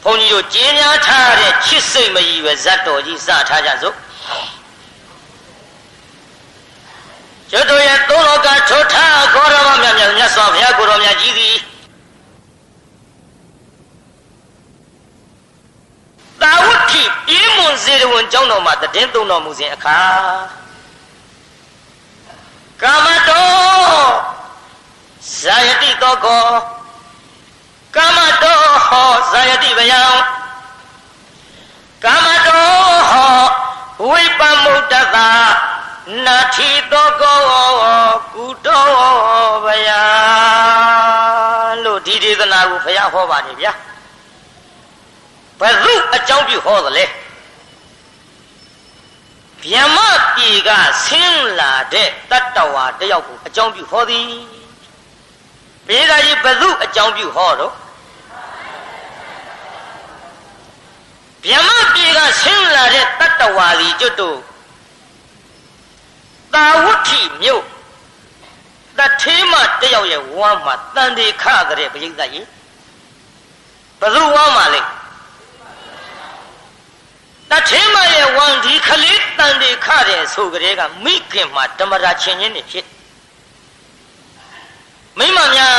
ုန်းကြီးတို့ကျင်းများထားတဲ့ချစ်စိတ်မကြီးပဲဇတ်တော်ကြီးစထားကြစို့ကျွတ်တို့ရဲ့သုံးလောကထောထားခေါ်တော်မြတ်မြတ်စွာဘုရားကိုတော်မြတ်ကြီးသည်သာဝတိပြေးမွန်စေတဝန်ကျောင်းတော်မှာတည်င်းသုံးတော်မူစဉ်အခါကာမတောဇာယတိတောကောကာမတောဟောဇာယတိဗယံကာမတောဟောဝိပမုတ္တသာနာတိတောကောကုတောဗယံလို့ဒီဒေသနာကိုဘုရားဟောပါတယ်ဗျာဘယ်သူအကြောင်းပြုဟောသလဲဗျမပြေကဆင်းလာတဲ့တတ္တဝါတယောက်ကိုအကြောင်းပြုဟောသည်ဘေးသားကြီးဘယ်သူအကြောင်းပြုဟောတော့ဗျမပြေကဆင်းလာတဲ့တတ္တဝါကြီးကျွတ်တို့သာဝတိမြို့တထေးမတယောက်ရဲ့ဝမ်းမှာတန်တေခတဲ့ပြိဿကြီးဘယ်သူဝမ်းမှာလဲတထေးမရဲ့ဝမ်းဒီခလေးတန်တေခတဲ့ဆိုကြတဲ့ကမိခင်မှာဓမ္မရာချင်းချင်းနေဖြစ်မိမများ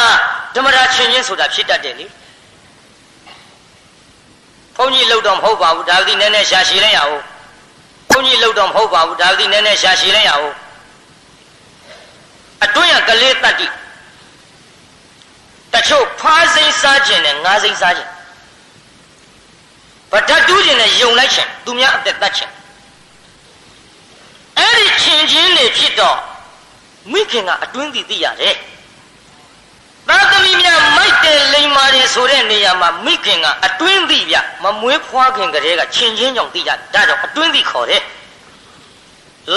ဓမ္မရာချင်းချင်းဆိုတာဖြစ်တတ်တယ်လေဘုန်းကြီးလှုပ်တော့မဟုတ်ပါဘူးဒါကနည်းနည်းရှာရှည်လိုက်ရအောင်ဘုန်းကြီးလှုပ်တော့မဟုတ်ပါဘူးဒါကနည်းနည်းရှာရှည်လိုက်ရအောင်အတွင်းကလေးတတ္တိတချို့ဖားစိမ့်စားခြင်းနဲ့ငါးစိမ့်စားခြင်းဗဒတ်တူးခြင်းနဲ့ယုံလိုက်ခြင်းသူများအသက်တတ်ခြင်းအဲ့ဒီချင်းချင်းတွေဖြစ်တော့မိခင်ကအတွင်းသိရတယ်သာသမီများမိုက်တယ်လိမ္မာတယ်ဆိုတဲ့နေရာမှာမိခင်ကအတွင်းသိပြမမွေးဖွားခင်ကလေးကချင်းချင်းကြောင့်သိကြဒါကြောင့်အတွင်းသိခေါ်တယ်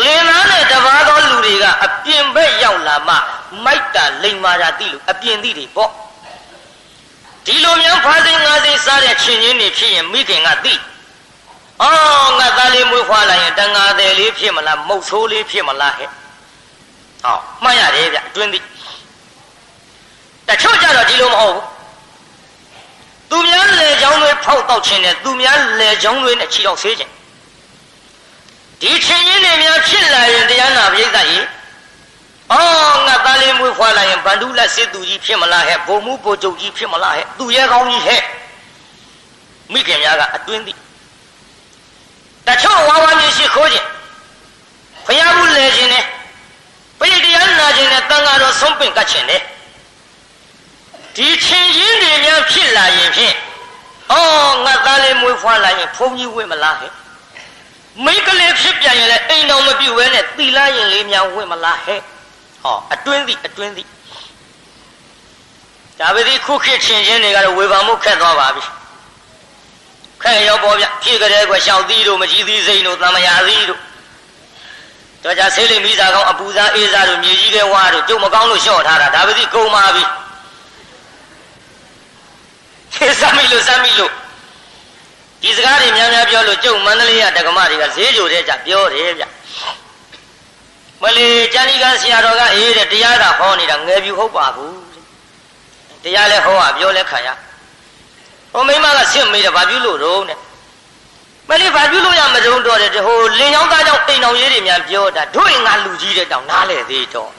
လင်သားနဲ့တပါးသောလူတွေကအပြင်ဘက်ရောက်လာမှမိုက်တာလိမ္မာတာသိလို့အပြင်သိတွေပေါ့ဒီလိုမျိုးဖားစိမ့်ငါးစိမ့်စားတဲ့ချင်းချင်းတွေဖြစ်ရင်မိခင်ကသိအော်ငါသားလေးမွေးဖွားလာရင်တန်ငါတယ်လေးဖြစ်မလားမုတ်ဆိုးလေးဖြစ်မလားဟဲ့ဟောမှတ်ရတယ်ဗျအတွင်းသိတချို့ကြတော့ဒီလိုမဟုတ်ဘူးသူများလေချောင်းတွေဖောက်တော့ခြင်းနဲ့သူများလေချောင်းတွေနဲ့ခြေတော့ဆေးခြင်းဒီချင်းချင်းတွေများဖြစ်လာရင်တရားနာပရိသတ်ကြီးအော်ငါသားလေးမွေးဖွားလာရင်ဗန္ဓုလက်စစ်သူကြီးဖြစ်မလားဟဲ့ဘုံမှုဘိုလ်ချုပ်ကြီးဖြစ်မလားဟဲ့သူရဲကောင်းကြီးဟဲ့မိခင်များကအတွင်းသိတချို့ဝါဝါမျိုးရှိခိုးခြင်းဖျားဘူးလဲခြင်းနဲ့ပရိတရားနာခြင်းနဲ့တန်ဃာတော်ဆုံးပင်ကတ်ခြင်းနဲ့ဒီချင်းချင်းတွေများဖြစ်လာရင်ဖြင့်အော်ငါသားလေးမွေးဖွားလာရင်ဘုံကြီးဝင့်မလားဟဲ့မိကလေးဖြစ်ပြန်ရင်လည်းအိမ်တော်မပြုတ်ဝဲနဲ့သီလရင်လေးများဝင့်မလားဟဲ့ဟောအတွင်းသိဒါပေမဲ့ခုခေတ်ချင်းချင်းတွေကတော့ဝေဘာမှုခက်သွားပါပြီခက်ရောပေါ်ဗျဖြစ်ကြတဲ့ကွရှောက်သီးတို့မကြီးသီးစိမ့်တို့သံမယာသီးတို့တော့ကြဆေးလိမိစားကောင်းအပူစားအေးစားတို့မြေကြီးတဲ့ဝါတို့ကျုပ်မကောင်းလို့လျှော့ထားတာဒါပေမဲ့ကုန်ပါပြီစမ်းမိလို့ဒီစကားတွေများများပြောလို့ကျုပ်မန္တလေးကတက္ကမတွေကဈေးကြိုတဲ့ကြပြောတယ်ဗျမလီကျန်ဒီကဆရာတော်ကအေးတဲ့တရားသာဟောနေတာငယ်ပြူဟုတ်ပါဘူးတရားလဲဟောပြောလဲခံရဟိုမိမကဆင့်မေးတယ်ဘာပြုလို့တော့တဲ့မလီဘာပြုလို့ရမတုံးတော့တဲ့ဟိုလင်ချောင်းသားကြောင့်တိမ်တော်ရေးတွေများပြောတာတို့ရင်ငါလူကြီးတဲ့တောင်နားလေသေးတော့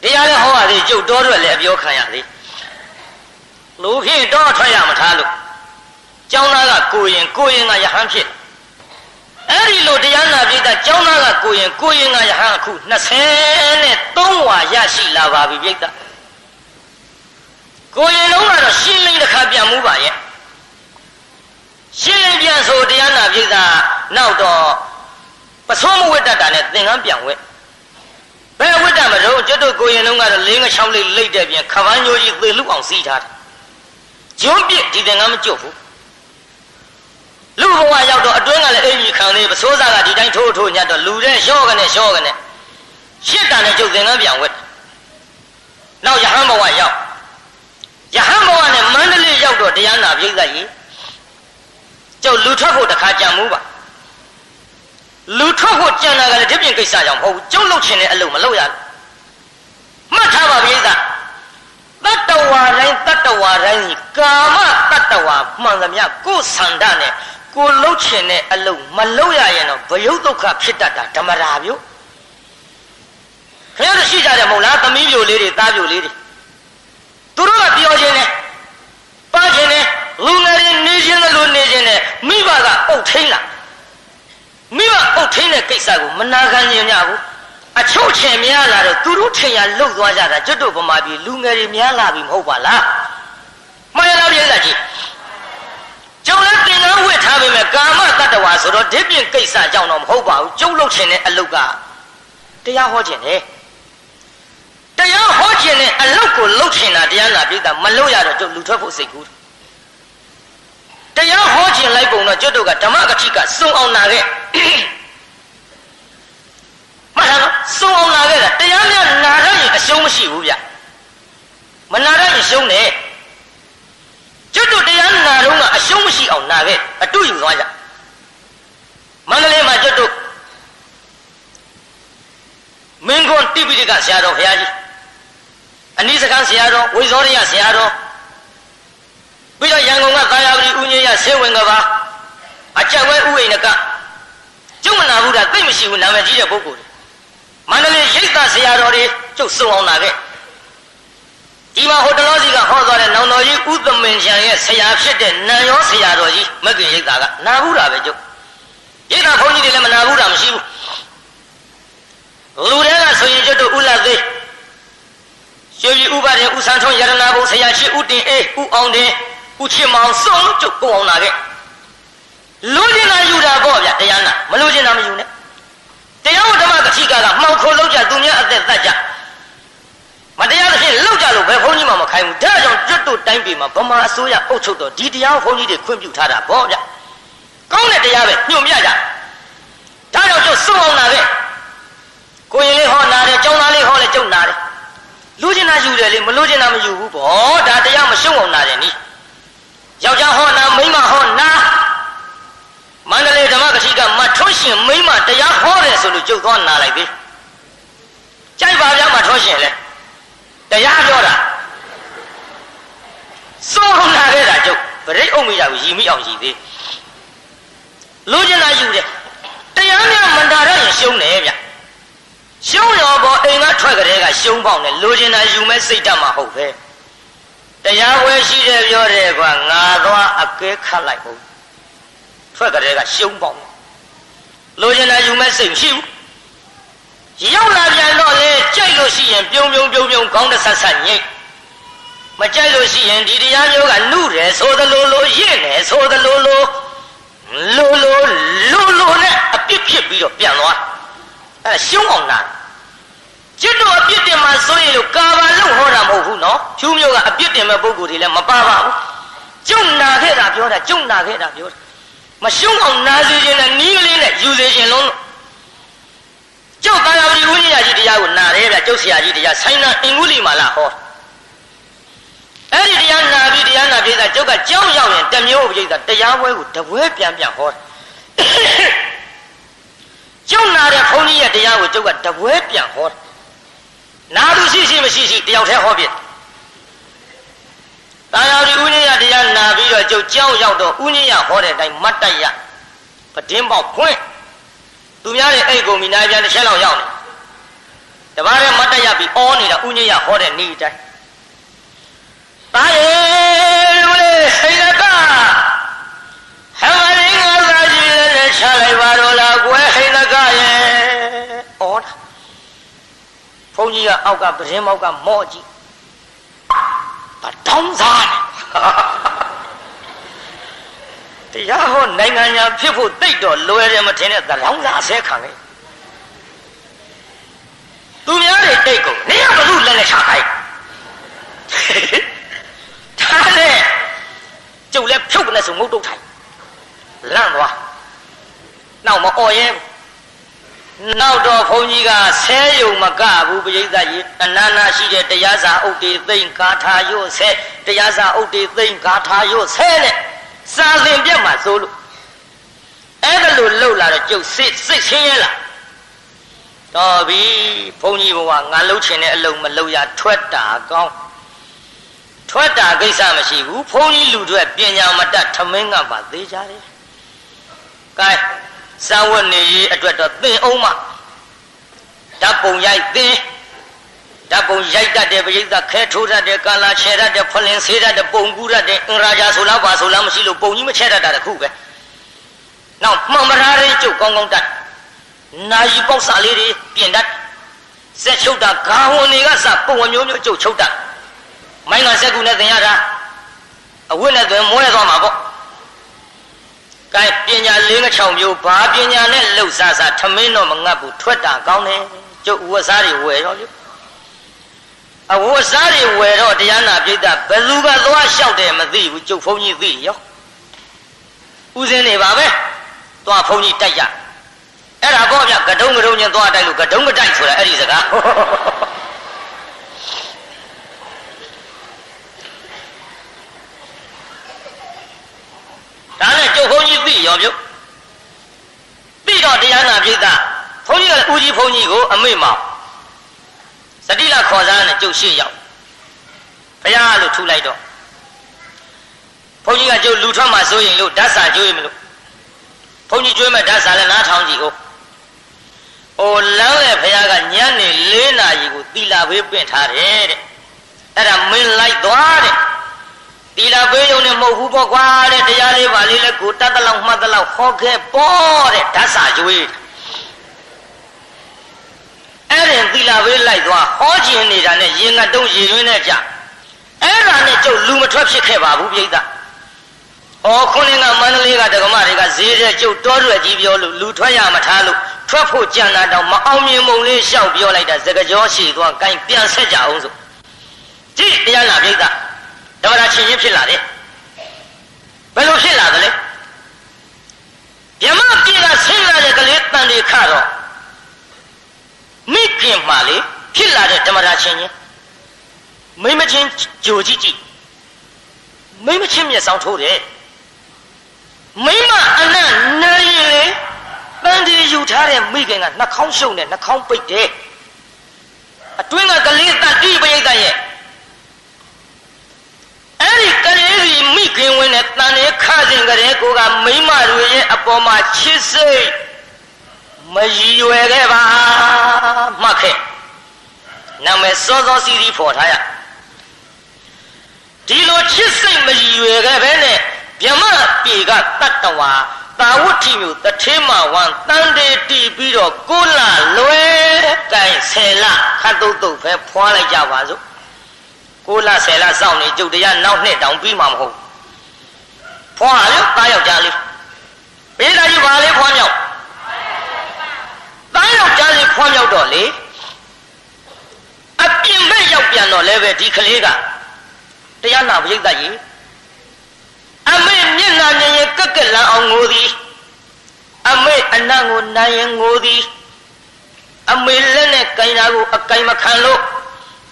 တရားလဲဟောရသေးကျုပ်တော်တော့လည်းအပြောခံရသေးလူဖြင့်တော့ထွက်ရမထားလို့ကျောင်းသားကကိုရင်ကယဟန်ဖြစ်အဲ့ဒီလိုတရားနာပိဋကကျောင်းသားကကိုရင်ကယဟန်အခု23ဝါရရှိလာပါပြီပိဋကကိုရင်လုံးကတော့ရှင်းလင်းတစ်ခါပြန်မှုပါရဲ့ရှင်းလင်းပြန်ဆိုတရားနာပိဋကနောက်တော့ပစိုးမဝိတ္တတာနဲ့သင်္ကန်းပြန်ဝဲဘယ်ဝိတ္တမလို့ကျွတ်တို့ကိုရင်လုံးကတော့လင်းငချောင်းလေးလိတ်တဲ့ပြင်ခပန်းညိုကြီးသေလူအောင်စီးထားတယ်ကျွန်းပြစ်ဒီသင်္ကန်းမကျွတ်ဘူးလူဘဝရောက်တော့အတွင်းကလည်းအင်ကြီးခံသေးပစိုးစားကဒီတိုင်းထိုးညတ်တော့လူတဲ့ရှော့ကနေရှစ်တန်နဲ့ကျုပ်သင်္ကန်းပြန်ဝက်နောက်ယဟန်ဘဝရောက်ယဟန်ဘဝနဲ့မန္တလေးရောက်တော့တရားနာပြိဿကြီးကျုပ်လူထွက်ဖို့တခါကြံမှုပါလူထွက်ဖို့ကြံတာကလည်းဒီပြင်ကိစ္စကြောင့်မဟုတ်ဘူးကျုပ်လုပ်ချင်တဲ့အလုပ်မလုပ်ရဘူးမှတ်ထားပါပြိဿသာ တ္တဝါတိုင်းကာမတတ္တဝါမှန်သမျှကိုယ်ဆန္ဒနဲ့ကိုလှုပ်ချင်တဲ့အလုပ်မလုပ်ရရင်တော့ဘယုတ်ဒုက္ခဖြစ်တတ်တာဓမ္မရာမျိုးခင်ဗျားတို့ရှိကြတယ်မဟုတ်လားသမီးပြိုလေးတွေသားပြိုလေးတွေသူတို့ကပြောခြင်းနဲ့ပါခြင်းနဲ့လူငယ်တွေနေခြင်းလို့နေခြင်းနဲ့မိဘကအုပ်ထိန်လာမိဘအုပ်ထိန်တဲ့ကိစ္စကိုမနာခံကြညဘူးအချုပ်ချင်များလာတော့သူတို့ထင်ရလှုပ်သွားကြတာကျွတ်တို့ဗမာပြည်လူငယ်တွေများလာပြီမဟုတ်ပါလားမှန်ရလားပြည့်စုံကြီးကျုံလည်းတင်ကားဝတ်ထားပေမဲ့ကာမတတ္တဝါဆိုတော့ဒီပြင်ကိစ္စကြောင့်တော့မဟုတ်ပါဘူးကျုံလှုပ်ချင်တဲ့အလုပ်ကတရားဟောခြင်းနဲ့တရားဟောခြင်းနဲ့အလုပ်ကိုလှုပ်ချင်တာတရားနာပြည်တာမလုပ်ရတော့ကျုပ်လူထွက်ဖို့စိတ်ကူးတရားဟောခြင်းလိုက်ပုံတော့ကျွတ်တို့ကဓမ္မဂတိကစုံအောင်နာခဲ့မှန်လားစုံအောင်နာခဲ့တာတရားများနာရရင်အရှုံးမရှိဘူးဗျမနာရရင်ရှုံးတယ်ကျွတ်တို့တရားနာတော့ကအရှုံးမရှိအောင်နာခဲ့အတူယူသွားကြမန္တလေးမှာကျွတ်တို့မင်းကွန်တိပိဋကဆရာတော်ဘုရားကြီးအနိစ္စကဆရာတော်ဝိဇောရိယဆရာတော်ပြီးတော့ရန်ကုန်ကသာယာပတိဦးညေယဆေဝင်ကပါအကြက်ဝဲဥိဏကကျုပ်မနာဘူးတာသိမရှိဘူးနာမည်ကြီးတဲ့ပုဂ္ဂိုလ်တွေမန္တလေးရိပ်သာဆရာတော်တွေကျုပ်စုံအောင်လာခဲ့ဒီမှာဟိုတလောစီကဟောသွားတဲ့နောင်တော်ကြီးဥသမင်ချံရဲ့ဆရာဖြစ်တဲ့နန်ရောဆရာတော်ကြီးမကင်ရိပ်သာကနာဘူးတာပဲကျုပ်ရိပ်သာဘုန်းကြီးတွေလည်းမနာဘူးတာမရှိဘူးလူတွေကဆိုရင်ကျုပ်တို့ဥလသေးရွှေပြည်ဥပါဒေဥဆန်းထွန်းရတနာဘုံဆရာရှိဥတင်အေးဥအောင်တင်ဥချစ်မောင်စုံကျုပ်ကိုအောင်လာခဲ့လူကျင်တာယူတာပေါ့ဗျတရားနာမလူကျင်တာမယူနဲ့တရားဓမ္မကတိကမှောင်ခိုလောက်ကြသူများအသက်သတ်ကြမတရားတစ်ဖြစ်လောက်ကြလို့ဘယ်ဘုန်းကြီးမှမခိုင်းဘူးဒါကြောင့်ကျွတ်တို့တိုင်းပြည်မှာဗမာအစိုးရအုပ်ချုပ်တော့ဒီတရားဘုန်းကြီးတွေခွင့်ပြုထားတာပေါ့ဗျကောင်းတဲ့တရားပဲညွှန်ပြကြဒါကြောင့်ကျွတ်စုံအောင်လာခဲ့ကိုရင်လေးဟောနာတယ်ကျောင်းသားလေးဟောလဲကျုပ်နာတယ်လူကျင်တာယူတယ်လေမလူကျင်တာမယူဘူးပေါ့ဒါတရားမရှုံအောင်နာတယ်နိယောက်ျားဟောနာမိန်းမဟောနာမန္တလေးဓမ္မဂတိကမထွန်းရှင်မိန်းမတရားဟောတယ်ဆိုလို့ကျုပ်သွားနာလိုက်ပြီကြိုက်ပါဗျာမထွန်းရှင်လေတရားပြောတာစိုးအောင်နာခဲ့တာကျုပ်ဗရိတ်အုပ်မိတာကိုရည်မိအောင်ရည်သေးလူကျင်တာယူတယ်တရားများမန္တာရရင်ရှုံးတယ်ဗျရှုံးရောပေါ်အိမ်ကထွက်ကြတဲ့ကရှုံးပေါက်နဲ့လူကျင်တာယူမဲ့စိတ်ဓာတ်မှဟုတ်ပဲတရားဝဲရှိတယ်ပြောတယ်ကွာငါသွားအကဲခတ်လိုက်ဟုတ်ထွက်ကြတဲ့ကရှုံးပေါက်လူကျင်တာယူမဲ့စိတ်မရှိဘူးရောက်လာပြန်တော့လေကြိုက်လို့ရှိရင်ပြုံးခေါင်းတစ်ဆက်ဆက်ညိတ်မကြိုက်လို့ရှိရင်ဒီတရားမျိုးကနုတယ်ဆိုသလိုလိုရင့်တယ်ဆိုသလိုလိုနဲ့အပြစ်ဖြစ်ပြီးတော့ပြန်သွားအဲရှုံးအောင်နာကျွတ်တို့အပြစ်တင်မှဆိုရင်လို့ကာဘာလို့ဟောတာမဟုတ်ဘူးနော်ဖြူးမျိုးကအပြစ်တင်မဲ့ပုဂ္ဂိုလ်တွေလည်းမပါပါဘူးကျုံနာခဲ့တာပြောတာမရှုံးအောင်နာစေခြင်းနဲ့နီးကလေးနဲ့ယူစေခြင်းလုံးကျုပ်သာယာပတိဝိနည်းကြီးတရားကိုနာတယ်ဗျကျုပ်ဆရာကြီးတရားဆိုင်နာအင်္ဂုလိမာလာဟောအဲ့ဒီတရားနာပြီးတရားနာပြိဿကျုပ်ကကြောင်းရောက်ရင်တမျိုးပြိဿတရားပွဲကိုတပွဲပြန်ဟောကျုပ်နာတဲ့ဘုန်းကြီးရဲ့တရားကိုကျုပ်ကတပွဲပြန်ဟောနာသူရှိမရှိတယောက်တည်းဟောပြသာယာပတိဝိနည်းတရားနာပြီးတော့ကျုပ်ကြောင်းရောက်တော့ဥညရဟောတဲ့အတိုင်းမတ်တရပတင်းပေါက်ခွင့်သူများရဲ့အိတ်ကုန်ပြီနိုင်ပြန်တစ်ချက်လောက်ရောက်နေတပါးရဲ့မတ်တရပြီးအောနေတာဥညရဟောတဲ့နေ့တိုင်းတာရေလူလေးစိတ်ကဟမရင်းငါသာကြည့်လည်းချလိုက်ပါတော့လားကွယ်ဟိန္ဒကရဲ့အော်ဘုန်းကြီးကအောက်ကပတင်းပေါက်ကမော့ကြည့်ဒါတောင်းစားနေတရားဟောနိုင်ငံညာဖြစ်ဖို့တိတ်တော့လွယ်တယ်မထင်တဲ့သလောင်းစားအဆဲခံလေသူများတွေတိတ်ကုန်နေရဘလို့လည်းချခိုင်းထားလေကျုပ်လည်းဖြုတ်ကနေဆိုငုတ်တုတ်ထိုင်လန့်သွားနောက်မအော်ရဲနောက်တော့ဘုန်းကြီးကဆဲယုံမကဘူးပရိသတ်ကြီးအနန္နာရှိတဲ့တရားစာဥတေသိမ့်ဂါထာရွတ်ဆဲတရားစာဥတေသိမ့်ဂါထာရွတ်ဆဲနဲ့စာသင်ပြတ်မှာဆိုလို့အဲ့ဒါလိုလှုပ်လာတော့ကျုပ်စိတ်ချင်းရဲလာတော်ပြီဘုန်းကြီးဘုရားငါလှုပ်ချင်တဲ့အလုံးမလှုပ်ရထွက်တာကောင်း ထွက်တာကိစ္စမရှိဘူးဘုန်းကြီးလူတွေပညာမတတ်ထမင်းကပါသေးကြတယ်ကဲစာဝတ်နေရေးအတွက်တော့သင်အောင်မဓာတ်ပုံရိုက်သင်ဓာတ်ပုံရိုက်တတ်တယ်ပရိသတ်ခဲထိုးတတ်တယ်ကာလာချဲတတ်တယ်ဖလင်ဆေးတတ်တယ်ပုံကူးတတ်တယ်အင်ရာဂျာဆိုလားပါဆိုလားမရှိလို့ပုံကြီးမချဲတတ်တာတခုပဲနောက်မှန်မရာရေးကျုပ်ကောင်းကောင်းတတ်နာယီပေါက်စာလေးတွေပြင်တတ်စက်ချုပ်တာဂါဝန်တွေကစပုံဝမျိုးမျိုးကျုပ်ချုပ်တတ်မိုင်းကစက်ကူနဲ့သင်ရတာအဝတ်နဲ့သွင်းမွဲသွားမှာပေါ့ကဲပညာ၄၆မျိုးဘာပညာနဲ့လှုပ်ရှားစားထမင်းတော့မငတ်ဘူးထွက်တာကောင်းတယ်ကျုပ်ဝတ်စားတွေဝယ်တော့လေအဝတ်စားတွေဝယ်တော့တရားနာပြိတ္တာဘယ်သူကသွားလျှောက်တယ်မသိဘူးကျုပ်ဘုန်းကြီးသိရောဥစဉ်နေပါပဲသွားဘုန်းကြီးတိုက်ရအဲ့ဒါပေါ့ဗျကတုံးကတုံးချင်းသွားတိုက်လို့ကတုံးကတိုက်ဆိုတာအဲ့ဒီစကားဒါနဲ့ကျုပ်ဘုန်းကြီးသိရောပြုသိတော့တရားနာပြိတ္တာဘုန်းကြီးကလည်းဦးကြီးဘုန်းကြီးကိုအမိမောင်စတိလခေါ်စားနဲ့ကျုပ်ရှေ့ရောက်ဘုရားလို့ထူလိုက်တော့ဘုန်းကြီးကကျုပ်လူထွက်မှဆိုရင်လို့ဓာတ်စာကျွေးမလို့ဘုန်းကြီးကျွေးမဲ့ဓာတ်စာလည်းနားထောင်ကြည့်ဦးဟိုလမ်းလေဘုရားကညနေ4 နာရီကိုသီလဘေးပင့်ထားတယ်တဲ့အဲ့ဒါမင်းလိုက်သွားတဲ့သီလဘေးရုံနဲ့မဟုတ်ဘူးပေါ့ကွာတဲ့တရားလေးပါလေးလဲကိုတတ်တလောက်မှတ်တလောက်ဟောခဲ့ပေါ့တဲ့ဓာတ်စာကျွေးအဲ့ဒီသီလဘေးလိုက်သွားဟောကျင်နေတာနဲ့ရင်ငတ်တုံးရေရင်းနဲ့ကြအဲ့ဒါနဲ့ကျုပ်လူမထွက်ဖြစ်ခဲ့ပါဘူးပြိဿဩခုနကမန္တလေးကဒကမတွေကဈေးတဲ့ကျုပ်တောရွယ်ကြီးပြောလို့လူထွက်ရမထားလို့ထွက်ဖို့ကြံတာတော့မအောင်မြင်မုံလေးရှောက်ပြောလိုက်တာစကကြောရှိသွားကိုင်းပြန်ဆက်ကြအောင်ဆိုကြည့်တရားနာပြိဿဓမ္မရာချင်းချင်းဖြစ်လာတယ်ဘယ်လိုဖြစ်လာသလဲဗြဟ္မပြေကဆင်းလာတဲ့ကလေးတန်တွေခတော့မိခင်မှလေဖြစ်လာတဲ့ဓမ္မရာချင်းချင်းမိမချင်းကြိုကြည့်ကြည့်မိမချင်းမျက်စောင်းထိုးတယ်မိမအနတ်နာရီလေတန်ဒီယူထားတဲ့မိခင်ကနှာခေါင်းရှုံနဲ့နှာခေါင်းပိတ်တယ်အတွင်းကကလေးတတ်တိပရိသတ်ရဲ့အဲ့ဒီကလေးကြီးမိခင်ဝင်တဲ့တန်လေးခါစဉ်ကလေးကိုကမိမတွေရဲ့အပေါ်မှာချစ်စိတ်မရည်ရွယ်ခဲ့ပါမှတ်ခဲ့နာမည်စောစောစီးစီးဖော်ထားရဒီလိုချစ်စိတ်မရည်ရွယ်ခဲ့ပဲနဲ့ဗြဟ္မပြေကတတ္တဝါတာဝဋ္ဌိမျိုးတထေမဝံတန်တေတီပြီးတော့9 လလွယ်တိုင်10 လခတ်တုတ်တုတ်ပဲဖွာလိုက်ကြပါစို့9 လ10 လစောင့်နေကျုပ်တရားနောက်နှစ်တောင်ပြီးမှာမဟုတ်ဖွာလို့တားယောက်ျားလေးဘေးသားကြီးပါလေဖွာမြောက်တားယောက်ျားလေးဖွာမြောက်တော့လေအပြင်ဘက်ရောက်ပြန်တော့လည်းပဲဒီကလေးကတရားနာပရိသတ်ကြီးအမေမျက်နှာမြင်ရင်ကက်ကက်လန်းအောင်ငိုသည်အမေအနံ့ကိုနိုင်ရင်ငိုသည်အမေလက်နဲ့ကင်တာကိုအကင်မခံလို့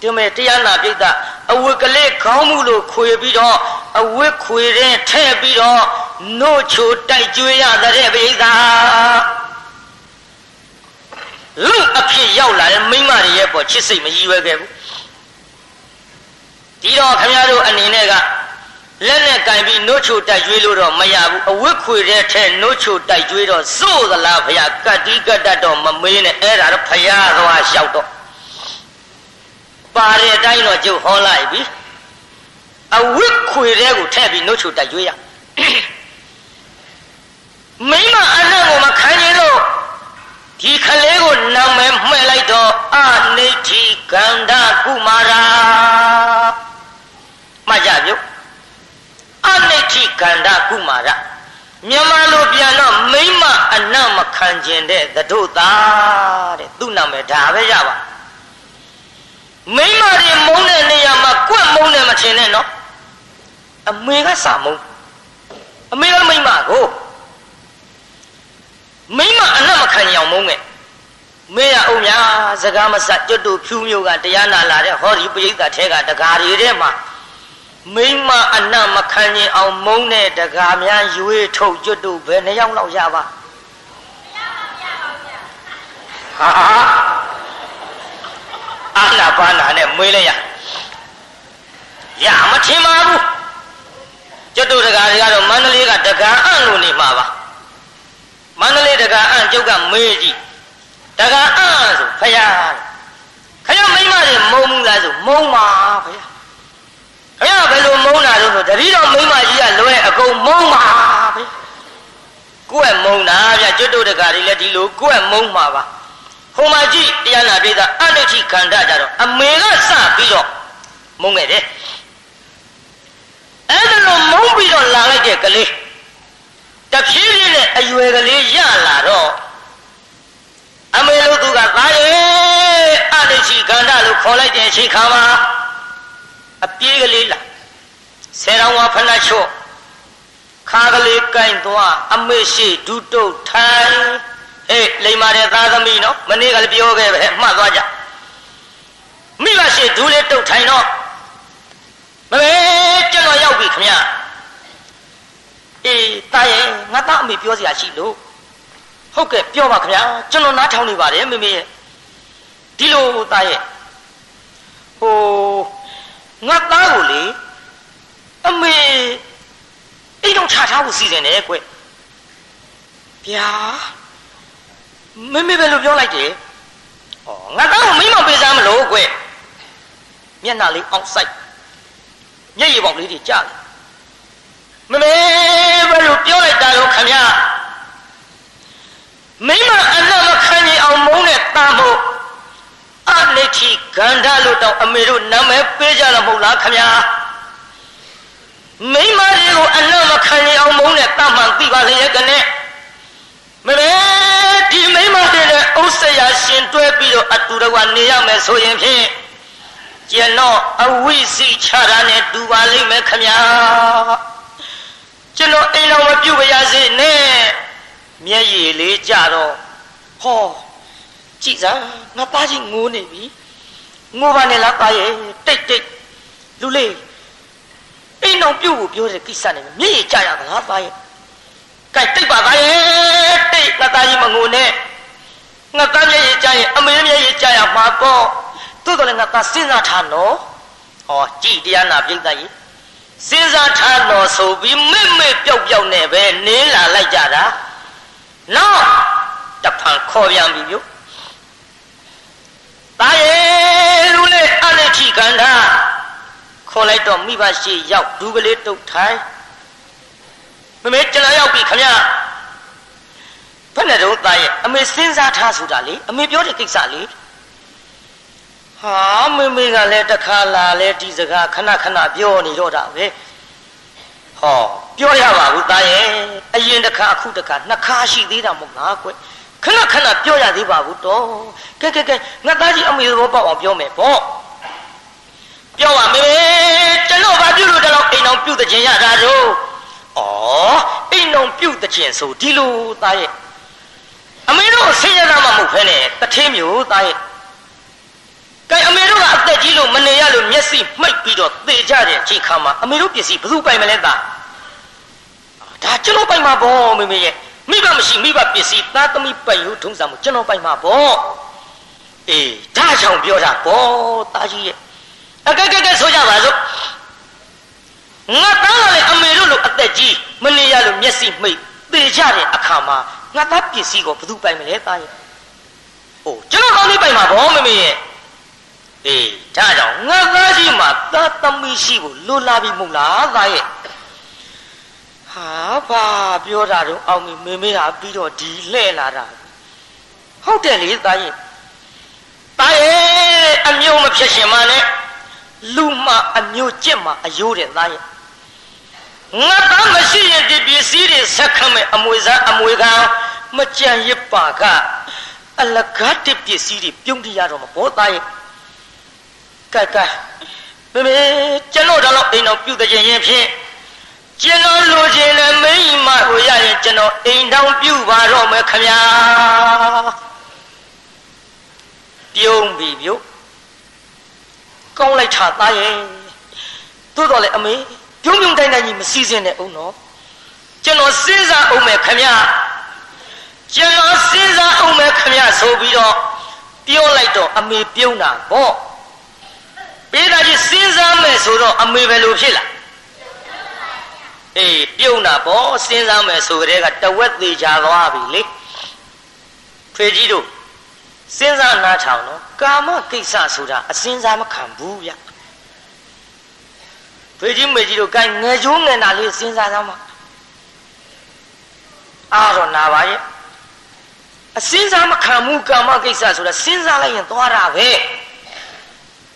ဒီမဲ့တရားနာပရိသတ်အဝတ်ကလေးခေါင်းမှုလို့ခွေပြီးတော့အဝတ်ခွေတဲ့ထဲ့ပြီးတော့နို့ချိုတိုက်ကျွေးရတဲ့ပရိသတ်လူအဖြစ်ရောက်လာတဲ့မိန်းမတွေရဲ့ပေါ်ချစ်စိတ်မရည်ရွယ်ခဲ့ဘူးဒီတော့ခင်ဗျားတို့အနေနဲ့ကလက်နဲ့ကင်ပြီးနို့ချိုတိုက်ကျွေးလို့တော့မရဘူးအဝတ်ခွေတဲ့ထဲနို့ချိုတိုက်ကျွေးတော့စိုးသလားဖယားကတ်တီးကတ်တတ်တော့မမေးနဲ့အဲ့ဒါတော့ဖယားသွားလျှောက်တော့ပါတဲ့အတိုင်းတော့ကျုပ်ဟောလိုက်ပြီအဝတ်ခွေတဲ့ကိုထည့်ပြီးနို့ချိုတိုက်ကျွေးရမိမအနံ့ကိုမခံရင်လို့ဒီခလေးကိုနာမည်မှဲ့လိုက်တော့အနိဋ္ဌိကန္ဓကုမာရာမှတ်ကြပြုအနိဋ္ဌိကန္ဓကုမာရမြန်မာလိုပြန်တော့မိမအနံ့မခံကျင်တဲ့သတို့သားတဲ့သူ့နာမည်ဒါပဲရပါမိမတွေမုန်းတဲ့နေရာမှာကွက်မုန်းတယ်မထင်နဲ့နော်အမေကစာမုန်းအမေကမိမကိုမိမအနံ့မခံကြအောင်မုန်းခဲ့မေးရအောင်များစကားမစကျွတ်တူဖြူမျိုးကတရားနာလာတဲ့ဟောဒီပရိသတ်ထဲကတကားတွေထဲမှာမိမအနံ့မခံကြအောင်မုန်းတဲ့တကားများရွေးထုတ်ကျွတ်တူဘယ်နှယောက်လောက်ရပါဟာအာနာပါနာနဲ့မွေးလိုက်ရ ရမထင်ပါဘူးကျွတ်တို့တကားတွေကတော့မန္တလေးကတကားအံ့လို့နေမှာပါမန္တလေးတကားအံ့ကျုပ်ကမေးကြည့်တကားအံ့ဆိုဖယားခရမိမတွေမုံမှုလားဆိုမုံပါဖယားခရဘယ်လိုမုံတာလို့ဆိုတတိတော်မိမကြီးကလွဲအကုန်မုံပါဖယားကိုယ့်မုံတာဗျကျွတ်တို့တကားတွေလည်းဒီလိုကိုယ့်မုံမှာပါဟိုမှာကြည့်တရားနာပိသအဋ္ဌိခန္ဓာကြတော့အမေကစပြီးတော့မုံခဲ့တယ်အဲ့ဒါလိုမုံပြီးတော့လာလိုက်တဲ့ကလေးတဖြည်းဖြည်းနဲ့အရွယ်ကလေးရလာတော့အမေလို့သူကသားရဲ့အဋ္ဌိခန္ဓာလို့ခေါ်လိုက်တဲ့အချိန်ခါမှာအပြေးကလေးလာဆယ်တော်ဝါဖဏချော့ခါကလေးကိုင်းသွားအမေရှိဒုတုတ်ထိုင်ဟေးလိမ္မာတဲ့သားသမီးနော်မနေ့ကလည်းပြောခဲ့ပဲမှတ်သွားကြမိဘရှိဒူးလေးတုတ်ထိုင်တော့မမေကျွန်တော်ရောက်ပြီခင်ဗျအေးတားရဲ့ငါသားအမေပြောစရာရှိလို့ဟုတ်ကဲ့ပြောပါခင်ဗျကျွန်တော်နားထောင်နေပါတယ်မေမေရဲ့ဒီလိုတားရဲ့ဟိုငါသားကိုလေအမေအိမ်တော့ချထားဖို့စီစဉ်တယ်ကွဗျာမေမေပဲလို့ပြောလိုက်တယ်ဩငါသားကိုမိမပေးစားမလို့ကွမျက်နှာလေးအောက်ဆိုင်မျက်ရည်ပေါက်လေးတွေကြားတယ်မမေပဲလို့ပြောလိုက်တာတော့ခင်ဗျမိမအနမခံရအောင်မုန်းတဲ့တန်ဖို့အနိဋ္ဌိခန္ဓာလို့တောင်အမေတို့နာမည်ပေးကြတော့မဟုတ်လားခင်ဗျမိမတွေကိုအနမခံရအောင်မုန်းတဲ့တန်မှန်သိပါလေရဲ့ကနဲ့မမေဒီမိမတွေနဲ့ဥစ္စာရာရှင်တွဲပြီးတော့အတူတကွနေရမယ်ဆိုရင်ဖြင့်ကျွန်တော်အဝိစီချတာနဲ့တူပါလိမ့်မယ်ခမညာကျွန်တော်အိမ်တော်မပြုတ်ပါရစေနဲ့မျက်ရည်လေးကြတော့ဟောကြည်စမ်းငါသားကြီးငိုးနေပြီငိုပါနဲ့လားသားရဲ့တိတ်တိတ်လူလေးအိမ်တော်ပြုတ်ဖို့ပြောတဲ့ကိစ္စနဲ့မျက်ရည်ကြရသလားသားရဲ့ကဲတိတ်ပါသားရဲ့တိတ်ငါသားကြီးမငိုနဲ့ငါသားမျက်ရည်ကြရင်အမေမျက်ရည်ကြရမှာပေါ့သို့တော်လည်းငါသားစဉ်းစားထားနော်ဟောကြည်တရားနာပြိတ္တကြီးစဉ်းစားထားတော့ဆိုပြီးမေ့ပျောက်ပျောက်နဲ့ပဲနင်းလာလိုက်ကြတာနောက်တဖန်ခေါ်ပြန်ပြီပြုတာရဲ့လူလေးအနိဋ္ဌိခန္ဓာခေါ်လိုက်တော့မိဘရှိရောက်ဒူးကလေးတုတ်ထိုင်မမေကျွန်တော်ရောက်ပြီခမရဘယ်နဲ့တော့တာရဲ့အမေစဉ်းစားထားဆိုတာလေအမေပြောတဲ့ကိစ္စလေဟာမေကလည်းတခါလာလဲဒီစကားခဏခဏပြောနေတော့တာပဲဟောပြောရပါဘူးသားရဲ့အရင်တစ်ခါအခုတစ်ခါနှစ်ခါရှိသေးတာမဟုတ်လားကွခဏခဏပြောရသေးပါဘူးတော့ကဲငါသားကြီးအမေသဘောပေါက်အောင်ပြောမယ်ပေါ့ပြောပါမေကျွန်တော်ဘာပြုလို့တလောက်အိမ်အောင်ပြုတ်တဲ့ခြင်းရတာတော့ဩအိမ်အောင်ပြုတ်တဲ့ခြင်းဆိုဒီလိုသားရဲ့အမေတို့ဆင်းရဲတာမှမဟုတ်ဖ ೇನೆ တထင်းမျိုးသားရဲ့ကဲအမေတို့ကအသက်ကြီးလို့မနေရလို့မျက်စိမှိတ်ပြီးတော့သေကြတဲ့အချိန်ခါမှာအမေတို့ပစ္စည်းဘယ်သူပိုင်မလဲသားဒါကျွန်တော်ပိုင်မှာပေါ့မေမေရဲ့မိဘမရှိမိဘပစ္စည်းသားသမီးပိုင်လို့ထုံးစံမှုကျွန်တော်ပိုင်မှာပေါ့အေးဒါကြောင့်ပြောတာပေါ့သားကြီးရဲ့ကဲဆိုကြပါစို့ငါသားကလည်းအမေတို့လိုအသက်ကြီးမနေရလို့မျက်စိမှိတ်သေကြတဲ့အခါမှာငါသားပစ္စည်းကိုဘယ်သူပိုင်မလဲသားရဲ့ဟိုကျွန်တော်ကောင်းလေးပိုင်မှာပေါ့မေမေရဲ့အေးဒါကြောင့်ငါသားကြီးမှာသားသမီးရှိကိုလိုလာပြီမဟုတ်လားသားရဲ့ဟာဘာပြောတာတော့အောင်မေမေဟာပြီးတော့ဒီလှဲ့လာတာဟုတ်တယ်လေသားရဲ့အမျိုးမဖြစ်ရှင်မနဲ့လူမအမျိုးကျင့်မှာအယိုးတဲ့သားရဲ့ငါသားမရှိရင်ဒီပစ္စည်းတွေဆက်ခမဲ့အမွေစားအမွေခံမကြံရစ်ပါကအလကားတဲ့ပစ္စည်းတွေပြုံးတရတော့မပေါ်သားရဲ့ကဲမေမေကျွန်တော်တော့အိမ်တော်ပြုတ်တဲ့ခြင်းရင်ဖြင့်ကျွန်တော်လိုချင်တဲ့မိန်းမကိုရရင်ကျွန်တော်အိမ်တော်ပြုတ်ပါတော့မယ်ခင်ဗျာပြုံးပြီပြုတ်ကောင်းလိုက်တာသားရဲ့သို့တော်လည်းအမေပြုံးတိုင်းကြီးမစီစဉ်နဲ့အောင်နော်ကျွန်တော်စဉ်းစားအောင်မယ်ခင်ဗျာကျွန်တော်စဉ်းစားအောင်မယ်ခင်ဗျာဆိုပြီးတော့ပြောလိုက်တော့အမေပြုံးတာပေါ့ ပေးသားကြီးစဉ်းစားမယ်ဆိုတော့အမေပဲလို့ဖြစ်လားအေးပြုံးတာပေါ့စဉ်းစားမယ်ဆိုကြတဲ့ကတဝက်သေးချသွားပြီလေဖေကြီးတို့စဉ်းစားနားထောင်နော်ကာမကိစ္စဆိုတာအစဉ်းစားမခံဘူးဗျဖေကြီးမေကြီးတို့ကိုင်ငယ်ချိုးငယ်နာလေးစဉ်းစားကြမှာအားတော့နာပါရဲ့အစဉ်းစားမခံဘူးကာမကိစ္စဆိုတာစဉ်းစားလိုက်ရင်သွားတာပဲ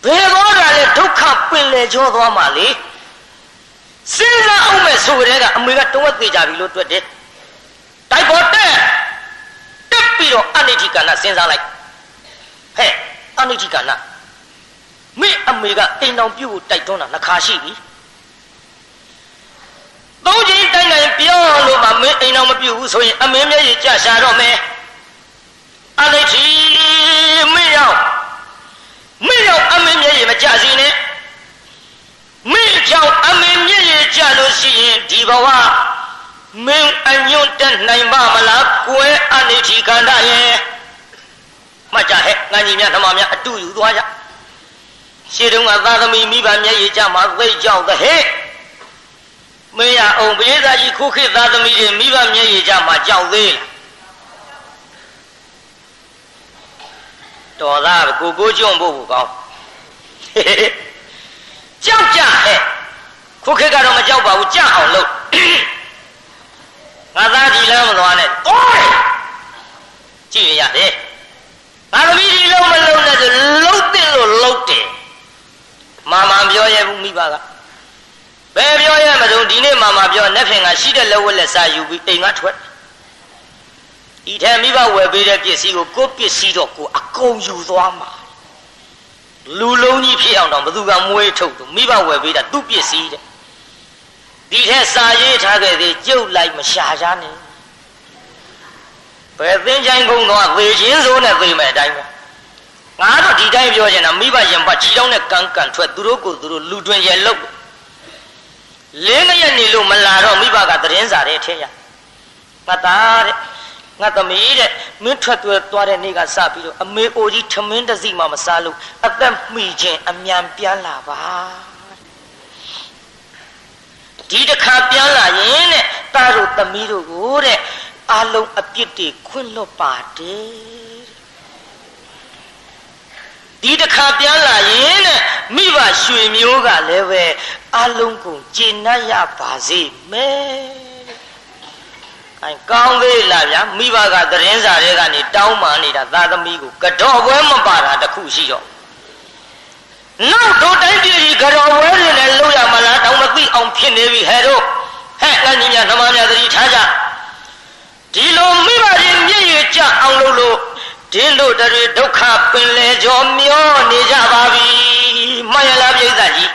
ဘယ်သွားတာလဲဒုက္ခပင်လေချောသွားမှာလေစဉ်းစားအောင်မဲ့ဆိုကြတဲ့ကအမေကတဝက်သေးကြပြီလို့တွက်တယ်တိုက်ပေါ်တက်ပြီးတော့အနိဋ္ဌိကဏစဉ်းစားလိုက်ဟဲ့အနိဋ္ဌိကဏမင်းအမေကအိမ်တော်ပြုတ်ကိုတိုက်တွန်းတာနှခါရှိပြီသုံးချိန်တိုက်နိုင်ပြောလို့မှမင်းအိမ်တော်မပြုတ်ဘူးဆိုရင်အမေမျက်ရည်ကျရှာတော့မယ်အနိဋ္ဌိမင်းရောက်အမေမျက်ရည်မကျစီနဲ့မင်းကြောင့်အမေမျက်ရည်ကျလို့ရှိရင်ဒီဘဝမင်းအညွန့်တက်နိုင်ပါမလားကွယ်အနိဋ္ဌိကန္တရဲ့မှတ်ကြဟဲ့ငါညီများနှမများအတူယူသွားကြရှေ့တုန်းကသာသမီမိဘမျက်ရည်ကျမှသိကြောက်တဲ့ဟဲ့မင်းရအောင်ပရိသတ်ကြီးခုခေတ်သာသမီတွေမိဘမျက်ရည်ကျမှကြောက်သေးလားတော်သားကိုကျွန့်ဖို့ကောင်းကြောက်ကြဟဲ့ခုခေတ်ကတော့မကြောက်ပါဘူးကြောက်အောင်လုပ်ငါသားကြီးလမ်းမသွားနဲ့သွားကြည့်ရရတယ်ငါသမီးကြီးလုံးမလုံးနဲ့ဆိုလုံးတဲ့လို့လုံးတယ်မာမပြောရဲဘူးမိဘကဘယ်ပြောရဲမလို့ဒီနေ့မာမပြောနှက်ဖြင့်ကရှိတဲ့လက်ဝက်လက်စားယူပြီးအိမ်ကထွက်ဒီထဲမိဘဝယ်ပေးတဲ့ပစ္စည်းကိုကိုပစ္စည်းတော့ကိုအကုန်ယူသွားမှာလူလုံးကြီးဖြစ်အောင်တော့ဘသူကမွေးထုတ်သူမိဘဝယ်ပေးတာသူ့ပစ္စည်းတဲ့ဒီထက်စာရေးထားခဲ့သေးကျုပ်လိုက်မရှာကြနဲ့ဘယ်သင်္ချိုင်းကုန်းတော့သေချင်းစိုးနဲ့သေမဲ့အတိုင်းပဲငါတော့ဒီတိုင်းပြောချင်တာမိဘရင်ပတ်ချီတောင်းနဲ့ကန်ထွက်သူတို့ကိုသူတို့လူတွင်ရဲ့လုတ်လင်းငရက်နေလို့မလာတော့မိဘကသတင်းစာတဲ့အထက်ရငါသားတဲ့ငါသမီးတဲ့မင်းထွက်သွားတဲ့နေ့ကစပြီးတော့အမေအိုကြီးထမင်းတစ်စီမှမစားလို့အသက်မှီခြင်းအမြန်ပြန်လာပါဒီတစ်ခါပြန်လာရင်တဲ့တားတို့သမီးတို့ကိုတဲ့အလုံးအပြစ်တွေခွင့်လွတ်ပါတယ်ဒီတစ်ခါပြန်လာရင်တဲ့မိဘရွှေမျိုးကလည်းပဲအလုံးကိုကျင့်နှံ့ရပါစေမယ်အဲကောင်းသေးလားဗျာမိဘကသတင်းစာတွေကနေတောင်းပန်နေတာသာသမီကိုကတော့ပွဲမပါတာတခုရှိတော့နောက်တို့တိုင်းပြည်ကြီးကတော့ဝဲနေတယ်လို့ရမလားတောင်မသိအောင်ဖြစ်နေပြီဟဲ့တို့ဟဲ့ငါညီများနှမများသတိထားကြဒီလိုမိဘကြီးမျက်ရည်ကျအောင်လို့ဒီလိုတည်းဒုက္ခပင်လေကြောမျောနေကြပါပြီမှန်ရလားပြိဿကြီး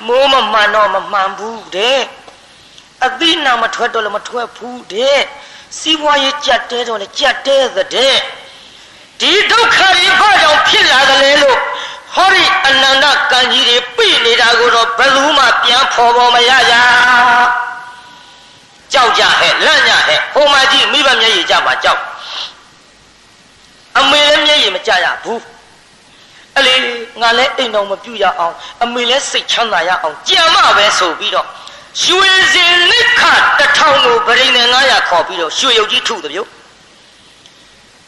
မိုးမမှန်တော့မမှန်ဘူးတဲ့အသိနာမထွက်တော့လည်းမထွက်ဘူးတဲ့စီးပွားရေးကြက်တဲတော့လည်းကြက်တဲတဲ့ဒီဒုက္ခတွေဘာကြောင့်ဖြစ်လာကြလဲလို့ဟောဒီအနန္တကံကြီးတွေပြိနေတာကိုတော့ဘယ်သူမှပြန်ဖော်ပေါ်မရကြကြောက်ကြဟဲ့လန့်ညဟဲ့ဟိုမှာကြည့်မိဘမျက်ရည်ကြပါကြောက်အမေလည်းမျက်ရည်မကြရဘူးအလေငါလည်းအိမ်တော်မပြူရအောင်အမေလည်းစိတ်ချမ်းသာရအောင်ကြံမပဲဆိုပြီးတော့ရွှေစင်လက်ခ1000ကိုဗရိန်နဲ့900ခေါ်ပြီးတော့ရွှေရုပ်ကြီးထုတယ်ဗျ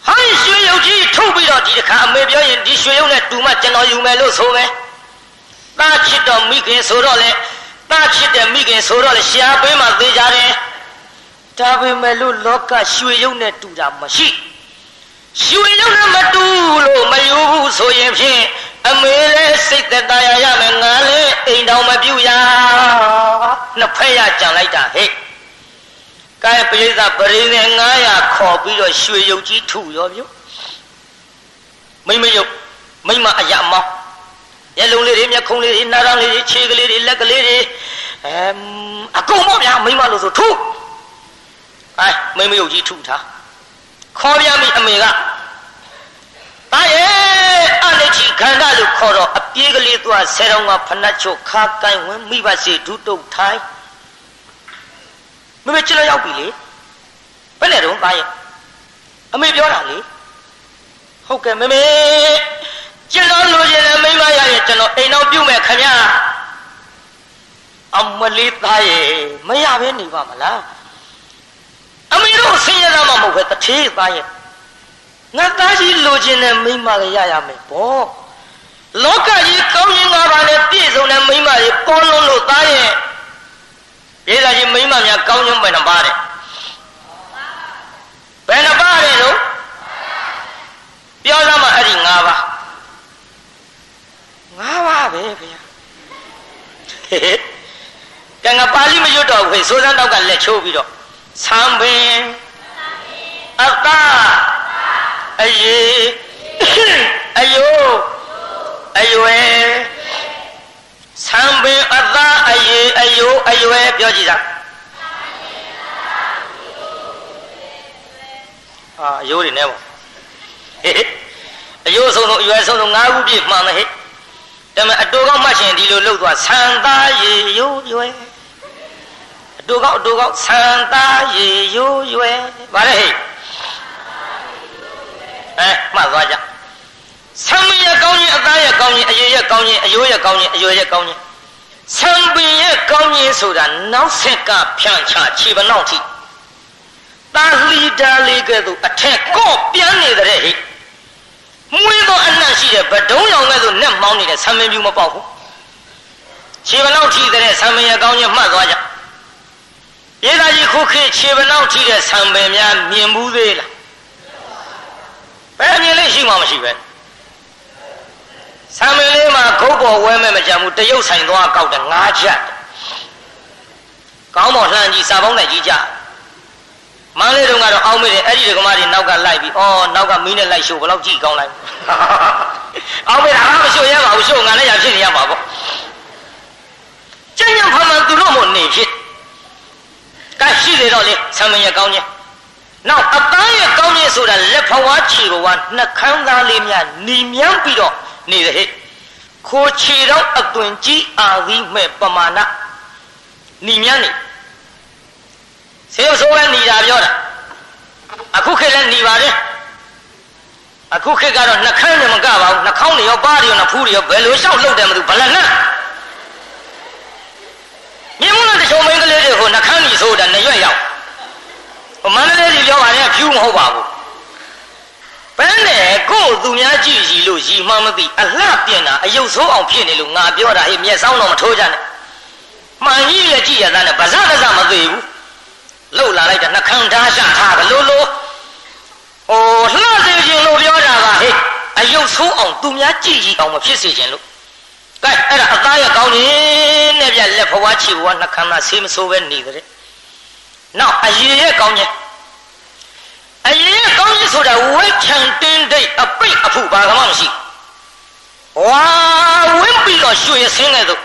ဟိုင်းရွှေရုပ်ကြီးထုတ်ပြီးတော့ဒီတစ်ခါအမေပြောရင်ဒီရွှေရုပ်နဲ့တူမှကျွန်တော်ယူမယ်လို့ဆိုမယ်သားချစ်တော်မိခင်ဆိုတော့လေသားချစ်တဲ့မိခင်ဆိုတော့လေရှားပေးမှသေးကြတယ်ဒါပေမဲ့လို့လောကရွှေရုပ်နဲ့တူတာမရှိရွှေရုပ်နဲ့မတူလို့မယူဘူးဆိုရင်ဖြင့်အမေလည်းစိတ်သက်သာရမယ်ငါလည်းအိမ်တော်မပြူရနှစ်ဖက်ရကြံလိုက်တာဟဲ့ကဲပိဋကပရိသေ900ခေါ်ပြီးတော့ရွှေရုပ်ကြီးထုရောဗျမိမရုပ်မိမအရာမောင်းရလုံးလေးတွေမျက်ခုံးလေးတွေနားရန်လေးတွေခြေကလေးတွေလက်ကလေးတွေအကုန်ပေါ့ဗျာမိမလို့ဆိုထုမိမရုပ်ကြီးထုထားခေါ်ပြမိအမေကတာရဲ့အနိဋ္ဌိခန္ဓာလို့ခေါ်တော့အပြေးကလေးသွားဆယ်တော်ကဖဏတ်ချုပ်ခါကိုင်းဝင်မိဘစီဒုတုတ်ထိုင်းမမေချစ်လို့ရောက်ပြီလေဘယ်နဲ့တော့တာရဲ့အမေပြောတာလေဟုတ်ကဲ့မမေ ကျွန်တော်လိုချင်တဲ့မိန်းမရရင်ကျွန်တော်အိမ်အောင်ပြုမယ်ခင်ဗျာအမလေးသားရဲ့မရဘဲနေပါမလားအမေတို့ဆင်းရဲသားမှမဟုတ်ပဲတထေးသားရဲ့ငါသားကြီးလိုချင်တဲ့မိန်းမလည်းရရမယ်ပေါ့လောကကြီးကောင်းခြင်း၅ပါးနဲ့ပြည့်စုံတဲ့မိန်းမတွေပေါ်လုံးလို့သားရဲ့ရေးသားကြီးမိန်းမများကောင်းခြင်းပဲနှပါတဲ့ဘယ်နှပါတဲ့လို့ပြောစမ်းမအဲ့ဒီ၅ပါး၅ပါးပဲဗျာကဲငါပါဠိမရွတ်တော့ဘူးဆိုစမ်းတော့ကလက်ချိုးပြီးတော့သံပင်အသားအရေအယိုးအရွယ်သံပင်အသားအရေအယိုးအရွယ်ပြောကြည့်စမ်းအယိုးတွေနဲ့ပေါ့အယိုးဆုံးဆုံးအရွယ်ဆုံးဆုံး၅ခုပြည့်မှန်တယ်ဟဲ့ဒါပေမဲ့အတူကောက်မှတ်ရှင်ဒီလိုလှုပ်သွားသံသားရေယိုးရွယ်အတူကောက်သံသားရေယိုးရွယ်ဗါလဲဟဲ့မှတ်သွားကြသံပင်ရဲ့ကောင်းခြင်းအသားရဲ့ကောင်းခြင်းအရေရဲ့ကောင်းခြင်းအယိုးရဲ့ကောင်းခြင်းအရွယ်ရဲ့ကောင်းခြင်းသံပင်ရဲ့ကောင်းခြင်းဆိုတာနောက်ဆက်ကဖြန့်ချခြေပနောက်ထိတာလီတာလေးကဲ့သို့အထက်ကော့ပြန်နေတဲ့ဟဲ့မွေးသောအနံ့ရှိတဲ့ဗဒုံးရောင်ကဲ့သို့နဲ့မောင်းနေတဲ့ဆံမင်းပြူမပေါက်ဘူးခြေပနောက်ထိတဲ့ဆံမင်းရဲ့ကောင်းခြင်းမှတ်သွားကြရေးသားကြီးခုခေတ်ခြေပနောက်ထိတဲ့ဆံပင်များမြင်ဘူးသေးလားဘယ်မြင်လေးရှိမှမရှိပဲဆံမင်းလေးမှာခုတ်ပေါ်ဝဲမဲ့မကြဘူးတရုတ်ဆိုင်သွားကောက်တဲ့၅ချက်ကောင်းပေါ်လှမ်းကြည့်စာပေါင်းနဲ့ကြီးကြမန်းလေးတုန်းကတော့အောင်းမိတယ်အဲ့ဒီဒကမတွေနောက်ကလိုက်ပြီးနောက်ကမီးနဲ့လိုက်ရှို့ဘယ်လောက်ကြည့်ကောင်းလိုက်အောင်းမိတာမရှို့ရပါဘူးရှို့ငါလည်းရဖြစ်နေရပါပေါ့ကျဉ်းညံဖမှန်သူတို့မို့နေဖြစ်ကဲရှိသေးတော့လေဆံမင်းရဲ့ကောင်းခြင်းနောက်အသားရဲ့ကောင်းခြင်းဆိုတာလက်ဖွားခြေဘဝနှခမ်းသားလေးများညီမြန်းပြီးတော့နေတယ်ဟဲ့ခိုးခြေတော့အသွင်ကြီးအာသီးမဲ့ပမာဏညီမြန်းနေဆေးဆိုးပဲหนีတာပြောတာအခုခေတ်လည်းหนีပါတယ်အခုခေတ်ကတော့နှခမ်းနေမကပါဘူးနှခေါင်းတွေရောပါးတွေရောနှဖူးတွေရောဘယ်လိုလျှောက်လှုပ်တယ်မသိဘူးဘလနဲ့မြင်မလို့တချို့မိန်းကလေးတွေဟိုနှခမ်းကြီးဆိုတာနေရွက်ရောက်ဟိုမန္တလေးကြီးပြောပါတယ်ဖြူမဟုတ်ပါဘူးဘယ်နဲ့ကို့သူများကြည့်စီလို့ရီမှမသိအလှပြင်တာအယုတ်ဆိုးအောင်ဖြစ်နေလို့ငါပြောတာဟေ့မျက်စောင်းတော့မထိုးကြနဲ့မှန်ကြီးရဲ့ကြည့်ရတာနဲ့ဗဇဗဇမသိဘူးလှုပ်လာလိုက်တာနှခမ်းထားရှာထားဘလို့လို့လှစေခြင်းလို့ပြောတာပါဟဲ့အယုတ်ဆိုးအောင်သူများကြည့်ကြည့်အောင်မဖြစ်စေခြင်းလို့ကဲအဲ့ဒါအသားရကောင်းနေနဲ့ပြလက်ဖွားချီဘဝနှခမ်းသားဆေးမဆိုးပဲနေတဲ့နောက်အရေရဲ့ကောင်းခြင်းအရေရဲ့ကောင်းခြင်းဆိုတာဝဲချန်တင်းဒိတ်အပိတ်အဖုဘာမှမရှိဝါဝင်းပြီးတော့ရွှေဆင်းတဲ့သို့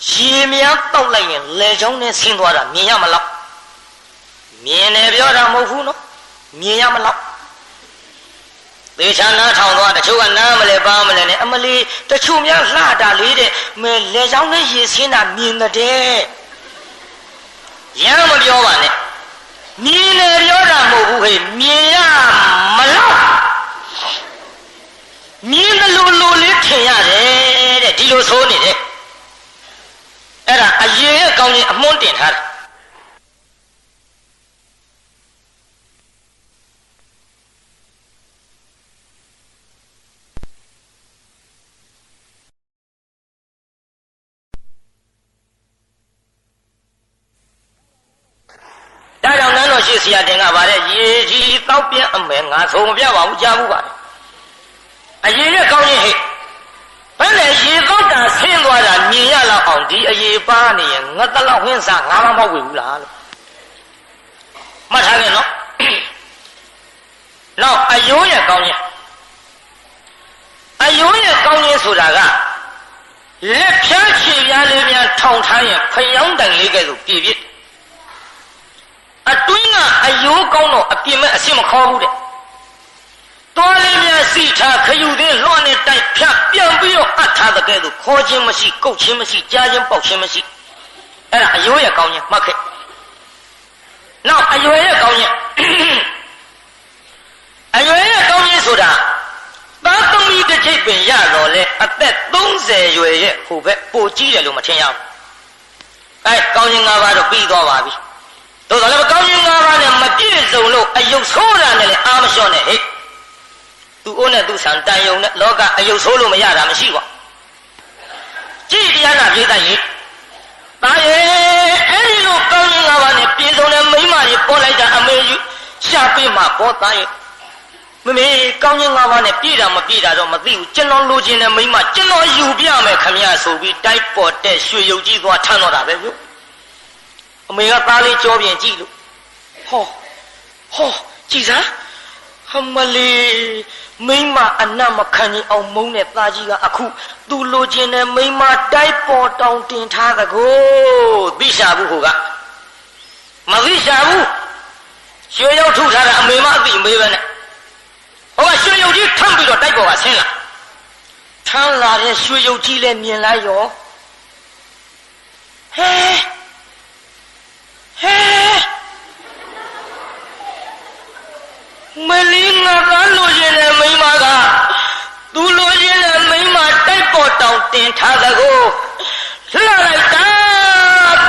ရေများတောက်လိုက်ရင်လေချောင်းနဲ့ဆင်းသွားတာမြင်ရမလားမြင်တယ်ပြောတာမဟုတ်ဘူးနော်မြင်ရမလားသေချာနားထောင်သွားတချို့ကနားမလဲပါမလဲနဲ့အမလီတချို့များလှတာလေးတဲ့မဲလေချောင်းနဲ့ရေဆင်းတာမြင်တဲ့ရမ်းမပြောပါနဲ့မြင်တယ်ပြောတာမဟုတ်ဘူးဟဲ့မြင်ရမလားမြင်တယ်လို့လေးထင်ရတယ်တဲ့ဒီလိုဆိုနေတယ်အဲ့ဒါအရင်ရဲ့ကောင်းခြင်းအမွှန်းတင်ထားတယ်ဒါကြောင့်နန်းတော်ရှိဆရာတင်ကပါတဲ့ရေကြီးတောက်ပြင်းအမယ်ငါဆိုမပြပါဘူးကြားဘူးပါတယ်အရင်ရဲ့ကောင်းခြင်းဟဲ့ဘယ်နဲ့ရေသောတာဆင်းသွားတာမြင်ရလောက်အောင်ဒီအရေပါနေရင်ငါတလောက်ဟင်းစားငါမှမဟုတ်ဘူးလားလို့မှတ်ထားခဲ့နော်နောက်အယိုးရဲ့ကောင်းခြင်းအယိုးရဲ့ကောင်းခြင်းဆိုတာကလက်ဖြားခြေပြားလေးများထောင်ထားရင်ဖျောင်းတိုင်လေးကဲ့သို့ပြည့်ပြည့်အတွင်းကအယိုးကောင်းတော့အပြင်မဲ့အရှင်းမခေါ်ဘူးတဲ့တော်လေးများစီထားခယူသေးလွှမ်းနဲ့တိုက်ဖြတ်ပြန်ပြီးတော့အပ်ထားတဲ့ကဲ့သို့ခေါ်ခြင်းမရှိကုတ်ခြင်းမရှိကြားခြင်းပေါက်ခြင်းမရှိအဲ့ဒါအယိုးရဲ့ကောင်းခြင်းမှတ်ခဲ့နောက်အရွယ်ရဲ့ကောင်းခြင်းအရွယ်ရဲ့ကောင်းခြင်းဆိုတာသာသမီတစ်ချိတ်ပင် တော်လဲအသက်30ရွယ်ရဲ့ဟိုဘက်ပိုကြီးတယ်လို့မထင်ရဘူးကောင်းခြင်း၅ပါးတော့ပြီးသွားပါပြီသို့တော်လည်းကောင်းခြင်း၅ပါးနဲ့မပြည့်စုံလို့အယုတ်ဆိုးတာနဲ့လည်းအာမလျှော့နဲ့ဟဲ့သူအိုးနဲ့သူဆန်တန်ယုံနဲ့လောကအယုတ်ဆိုးလို့မရတာမရှိပါကြည့်တရားနာပြည့်တဲ့ရင်ဒါရဲ့အဲ့ဒီလိုကောင်းခြင်း၅ပါးနဲ့ပြည့်စုံတဲ့မိန်းမကြီးပေါ်လိုက်တာအမေကြီးရှာပေးမှာပေါ်သားရဲ့မမေကောင်းခြင်း၅ပါးနဲ့ပြည့်တာမပြည့်တာတော့မသိဘူးကျွန်တော်လိုချင်တဲ့မိန်းမကျွန်တော်ယူပြမယ်ခမရဆိုပြီးတိုက်ပေါ်တဲ့ရွှေရုပ်ကြီးသွားထမ်းတော့တာပဲမြို့အမေကသားလေးကြောပြင်ကြည့်လို့ဟောကြည်စားဟမလေးမိန်းမအနတ်မခံရင်အောင်မုန်းတဲ့သားကြီးကအခုသူလိုချင်တဲ့မိန်းမတိုက်ပေါ်တောင်တင်ထားသကိုသိရှာဘူးဟိုကမသိရှာဘူးရွှေရုပ်ထုထားတာအမေမအသိအမေပဲနဲ့ဟိုကရွှေရုပ်ကြီးထမ်းပြီးတော့တိုက်ပေါ်ကဆင်းလာထမ်းလာတဲ့ရွှေရုပ်ကြီးလည်းမြင်လိုက်ရောဟဲမလီငါကလိုချင်တဲ့မိန်းမကသူလိုချင်တဲ့မိန်းမတိုက်ပေါ်တောင်တင်ထားသကိုလှလိုက်တာ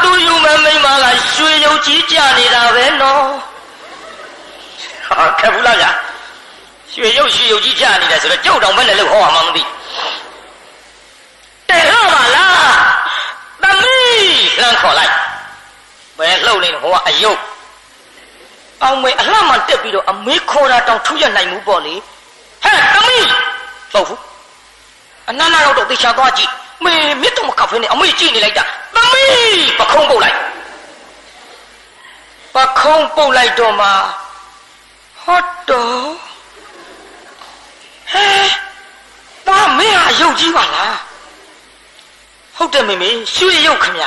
သူယူမဲ့မိန်းမကရွှေရုပ်ကြီးကြနေတာပဲနော်ခက်ဘူးလားဗျာရွှေရုပ်ကြီးကြနေတယ်ဆိုတော့ကြောက်တောင်ဘယ်နဲ့လို့ဟောမှမသိတဲ့တော့ပါလားသမီးလမ်းခေါ်လိုက်ဘယ်လှုပ်နေဟိုကအယုတ်အောင်မေအလှမှတက်ပြီးတော့အမေခေါ်တာတောင်ထူရနိုင်မှုပေါ့လေဟဲ့သမီးဟုတ်ဘူးအနန္နာတော့သိချာသွားကြည့်မေမြစ်တော့မကဖင်းနဲ့အမေကြည့်နေလိုက်တာသမီးပခုံးပုတ်လိုက်တော့မှဟုတ်တော့ဟဲ့ဘာမင်းဟာရုပ်ကြီးပါလားဟုတ်တယ်မေရွှေရုပ်ခမ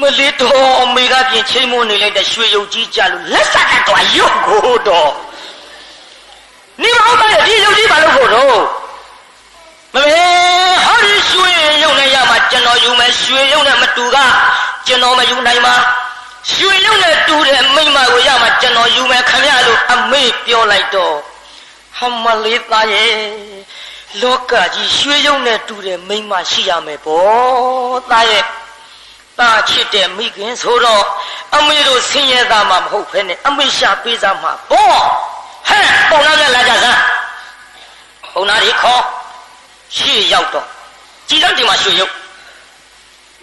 မလေးတော့အမေကပြင်ချိန်မနေလိုက်တဲ့ရွှေရုပ်ကြီးကြလို့လက်ဆက်ကတော့ရုပ်ကိုတော့နေမဟုတ်ပါရဲ့ဒီရုပ်ကြီးဘာလို့ဖို့တော့မမေဟာဒီရွှေရုပ်နဲ့ရမှာကျွန်တော်ယူမယ်ရွှေရုပ်နဲ့မတူကကျွန်တော်မယူနိုင်ပါရွှေရုပ်နဲ့တူတဲ့မိမကိုရမှာကျွန်တော်ယူမယ်ခမရလို့အမေပြောလိုက်တော့ဟမလေးသားရဲ့လောကကြီးရွှေရုပ်နဲ့တူတဲ့မိမရှိရမယ်ပေါ့သားရဲ့တာချစ်တဲ့မိခင်ဆိုတော့အမေတို့ဆင်းရဲသားမှမဟုတ်ဖ ೇನೆ အမေရှာပေးစားမှာပေါ့ဟဲ့ပုံနာများလာကြစမ်းပုံနာတွေခေါ်ရှေ့ရောက်တော့ကြည်စမ်းဒီမှာရွှေရုပ်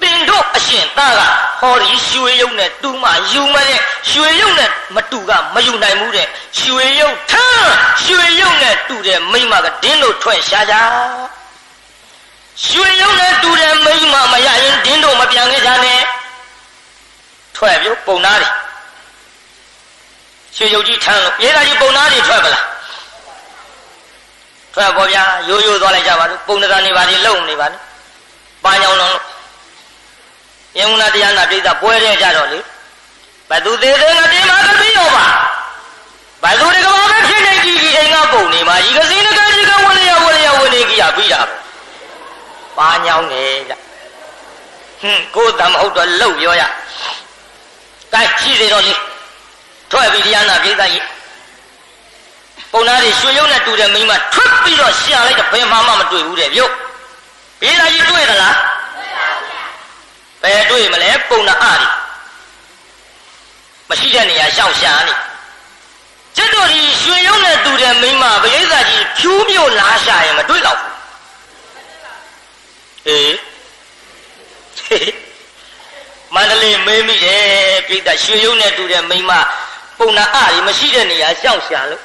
ပင်တို့အရှင်သားကဟောဒီရွှေရုပ်နဲ့တူမှယူမတဲ့ရွှေရုပ်နဲ့မတူကမယူနိုင်ဘူးတဲ့ရွှေရုပ်ထမ်းရွှေရုပ်နဲ့တူတဲ့မိမကဒင်းတို့ထွက်ရှာကြရွှေရုပ်နဲ့တူတဲ့မိမမရရင်ဒင်းတို့မပြန်ခဲ့ကြနဲ့ထွက်ပြုတ်ပုံနာတွေရွှေရုပ်ကြီးထမ်းလို့ရေးသားကြီးပုံနာတွေထွက်ပလားထွက်ပေါ်ဗျာရိုးရိုးသွားလိုက်ကြပါလို့ပုံနာနေပါလေလုံနေပါလေပါညောင်းလုံးလို့ယုံနာတရားနာပြိဿပွဲတဲ့ကြတော့လေဘသူသေးသေးငါတင်မှာကပြီးရောပါဘသူတကဘာပဲဖြစ်နေကြည့်ဒီအိမ်ကပုံနေမှာဤကစင်းတကကြီးကဝင်ရဝင်နေကြရပြီးတာပါညောင်းနေကြကိုယ်တမဟုတ်တော့လှုပ်ပြောရကဲရှိသေးတော့လေထွက်ပြီးတရားနာပြိဿကြီးပုံနာတွေရွှေရုံနဲ့တူတဲ့မိန်းမထွက်ပြီးတော့ရှာလိုက်တော့ဘယ်မှမတွေ့ဘူးတဲ့ပြုတ်ပြိဿကြီးတွေ့သလားဘယ်တွေ့မလဲပုံနာအားတွေမရှိတဲ့နေရာရှောက်ရှာနေကျက်တော်ဒီရွှေရုံနဲ့တူတဲ့မိန်းမပရိသတ်ကြီးဖြူးမြို့လာရှာရင်မတွေ့တော့ဘူးမန္တလေးမေးမိတယ်ပြိဿရွှေရုံနဲ့တူတဲ့မိန်းမပုံနာအားတွေမရှိတဲ့နေရာရှောက်ရှာလို့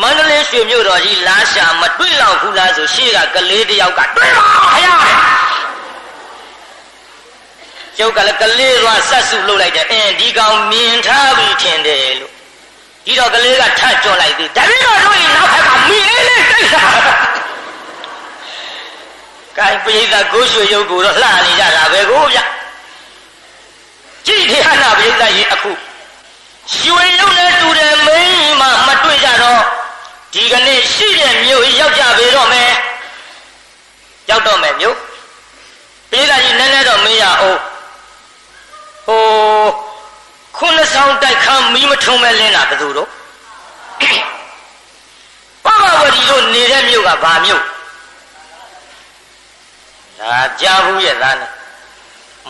မန္တလေးရွှေမြို့တော်ကြီးလာရှာမတွေ့တော့ဘူးလားဆိုရှေ့ကကလေးတယောက်ကတွေ့ပါခရကျုပ်ကလည်းကလေးသွားဆက်စုလုပ်လိုက်တယ်ဒီကောင်မြင်ထားပြီထင်တယ်လို့ဒီတော့ကလေးကထကြော်လိုက်သေးဒါပြီးတော့တို့ရင်နောက်ခါကမီလေးလေးတိတ်တာကိုင်ပိဋကကိုရွှေရုပ်ကိုတော့လှနေကြတာပဲကိုဗျကြည့်တရားနာပိဋကရေအခုရွှေရုပ်နဲ့တူတဲ့မင်းမတွေ့ကြတော့ဒီကနေ့ရှိတဲ့မြို့ရောက်ကြပေတော့မယ်ရောက်တော့မယ်မြို့ပိဋကကြီးနည်းနည်းတော့မေးရအောင်ခုနှစ်ဆောင်တိုက်ခမ်းမီးမထုံးမဲ့လင်းတာဘယ်သူတို့ပပဝတီတို့နေတဲ့မြို့ကဘာမြို့ ဒါကြားဘူးရဲ့သားနဲ့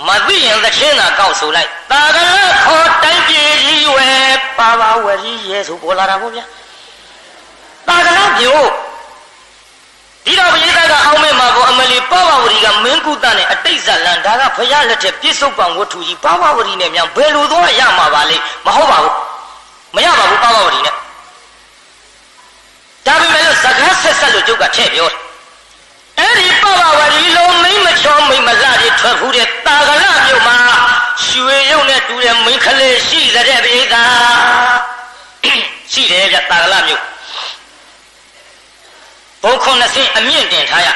မသိရင်သချင်းသာကောက်ဆိုလိုက်တာကလည်းခေါ်တိုင်းပြည်ကြီးဝဲပါပါဝရီရဲ့ဆိုပေါ်လာတာပေါ့ဗျာတာကလည်းမျိုးဒီတော့ဘုရားကအောင်မဲ့မှာကိုအမလီပါဝဝရီကမင်းကုသနဲ့အတိတ်ဇလန်ဒါကဘုရားလက်ထက်ပြစ္ဆုတ်ပံဝတ္ထုကြီးပါဝဝရီနဲ့မြန်ဘယ်လိုသွားရမှာပါလဲမဟုတ်ပါဘူးမရပါဘူးပါဝဝရီနဲ့ဒါပေမဲ့လို့စကားဆက်ဆက်လို့ကျုပ်ကထည့်ပြောတယ်အဲ့ဒီပါဝဝရီလုံးမိမ့်မချောမိမ့်မလှတွေထွက်ဖူးတဲ့တာကလမြို့မှာရွှေရုပ်နဲ့တူတဲ့မိန်းကလေးရှိတဲ့ဘုရားရှိတယ်ဗျတာကလမြို့ဘုံခုနှစ်ဆင်းအမြင့်တင်ထားရ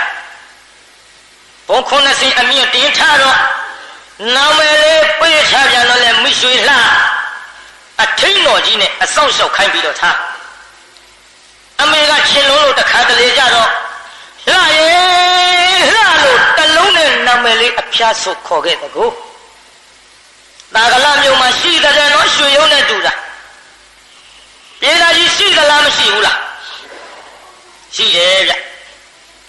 ဘုံခုနှစ်ဆင်းအမြင့်တင်ထားတော့နာမည်လေးပေးချပြန်တော့လဲမိရွှေလှအထိန်တော်ကြီးနဲ့အဆောင်လျှောက်ခိုင်းပြီးတော့ထားအမေကချင်းလုံးလို့တခါတလေကြတော့လှရဲ့လှလို့တလုံးနဲ့နာမည်လေးအဖျားဆုပ်ခေါ်ခဲ့တဲ့ကိုတာကလမြို့မှာရှိတဲ့တော့ရွှေရုံးနဲ့တူတာပြေးတာကြီးရှိသလားမရှိဘူးလားရှိတယ်ဗျ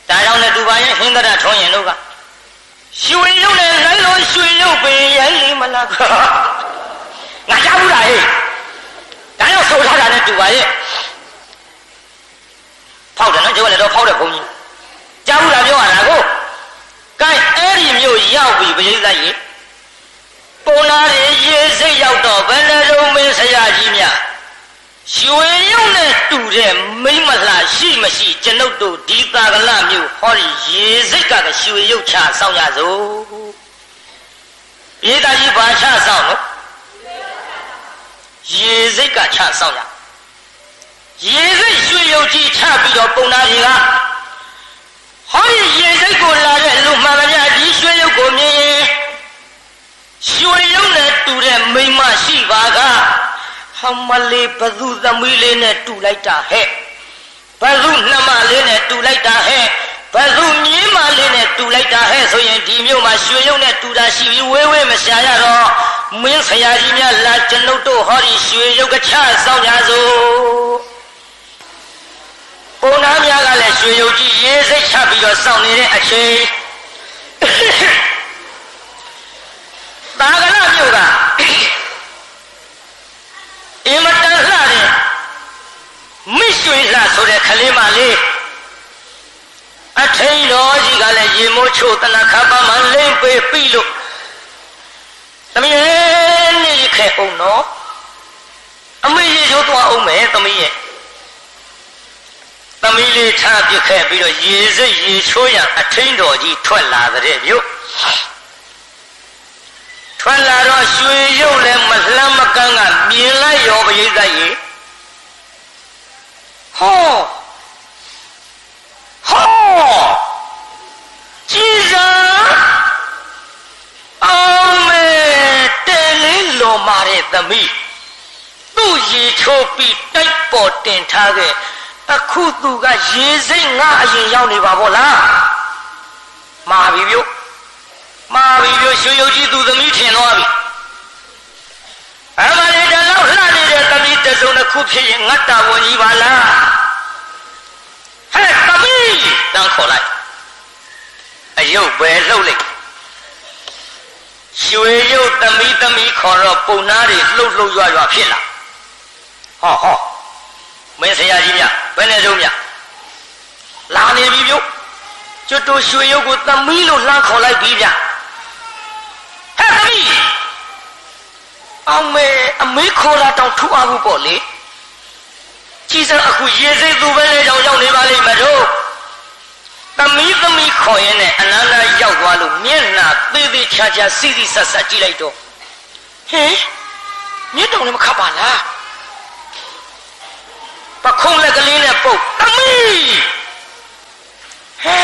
ဒါကြောင့်လည်းသူပါရဲ့ဟင်္ဒရထွန်းရင်တို့ကရွှေရုပ်နဲ့လိုက်လို့ရွှေရုပ်ပင်ရိုင်းလိမလားငါကြားဘူးလားဟဲ့ဒါကြောင့်ဆိုထားတာနဲ့သူပါရဲ့ဖောက်တယ်နော်ကျုပ်ကလည်းတော့ဖောက်တဲ့ဘုံကြီးကြားဘူးလားပြောရတာကိုကိုင်းအဲ့ဒီမျိုးရောက်ပြီပရိသတ်ကြီးပုံနာတွေရေစိတ်ရောက်တော့ဘယ်နဲ့တော့မင်းဆရာကြီးများရွှေရုပ်နဲ့တူတဲ့မိမလှရှိမရှိကျွန်ုပ်တို့ဒီသာကလမျိုးဟောဒီရေစိတ်ကရွှေရုပ်ချဆောင်ရစို့ပြေးသားကြီးဘာချဆောင်လို့ရေစိတ်ကချဆောင်ရရေစိတ်ရွှေရုပ်ကြီးချပြီးတော့ပုံနာကြီးကဟောဒီရေစိတ်ကိုလာတဲ့လူမှန်ပါဗျာဒီရွှေရုပ်ကိုမြင်ရင်ရွှေရုပ်နဲ့တူတဲ့မိမရှိပါကဟမလေးဘသူသမီးလေးနဲ့တူလိုက်တာဟဲ့ဘသူနှမလေးနဲ့တူလိုက်တာဟဲ့ဘသူမြင်းမလေးနဲ့တူလိုက်တာဟဲ့ဆိုရင်ဒီမျိုးမှာရွှေရုပ်နဲ့တူတာရှိပြီးဝေးဝေးမရှာရတော့မင်းဆရာကြီးများလာကျွန်ုပ်တို့ဟောဒီရွှေရုပ်ကချဆောင်ကြစို့ပုံနာများကလည်းရွှေရုပ်ကြီးရေးစိတ်ချပြီးတော့စောင့်နေတဲ့အချိန်တာကလမြို့ကအင်မတန်လှတဲ့မိရွှေလှဆိုတဲ့ခလေးမလေးအထိန်တော်ကြီးကလည်းရေမိုးချို့တနခါပါမှလိမ့်ပေးပြီးလို့သမီးရဲ့နေခဲ့အောင်နော်အမေရေချိုးသွားအောင်မယ်သမီးရဲ့သမီးလေးထားပြခဲ့ပြီးတော့ရေစိတ်ရေချိုးရအထိန်တော်ကြီးထွက်လာတဲ့မြို့ထွက်လာတော့ရွှေရုပ်လည်းမလှမ်းမကန်းကမြင်လိုက်ရောပရိသတ်ကြီးဟောကြည်စားအောင်မဲတဲလေးလော်မာတဲ့သမီးသူ့ရေချိုးပြီးတိုက်ပေါ်တင်ထားခဲ့အခုသူကရေစိတ်ငါအရင်ရောက်နေပါဗောလားမာပြီဗျမာပြီဗျရွှေရုပ်ကြီးသူသမီးထင်သွားပြီအမလေးတလောက်လှနေတဲ့သမီးတစုံတစ်ခုဖြစ်ရင်ငတ်တာဝန်ကြီးပါလားဟဲ့သမီးတန်းခေါ်လိုက်အယုတ်ပဲလှုပ်လိုက်ရွှေရုပ်သမီးခေါ်တော့ပုံနာတွေလှုပ်ရွရွဖြစ်လာဟောမင်းဆရာကြီးများဘယ်နဲ့ဆုံးများလာနေပြီဗျကျွတ်တို့ရွှေရုပ်ကိုသမီးလို့လှမ်းခေါ်လိုက်ပြီဗျဟဲ့သမီးအောင်မေအမေခေါ်လာတော့ထူအောင်ပေါ့လေကြည်စံအခုရေစိတ်သူပဲလေကြောင်ရောက်နေပါလိမ့်မယ်တို့သမီးခေါ်ရင်နဲ့အနန္တရောက်သွားလို့မျက်နှာသေးသေးချာချာစီစီဆက်ဆက်ကြည့်လိုက်တော့ဟင်မျက်တုံလည်းမခတ်ပါလားပခုံးလက်ကလေးနဲ့ပုတ်သမီးဟဲ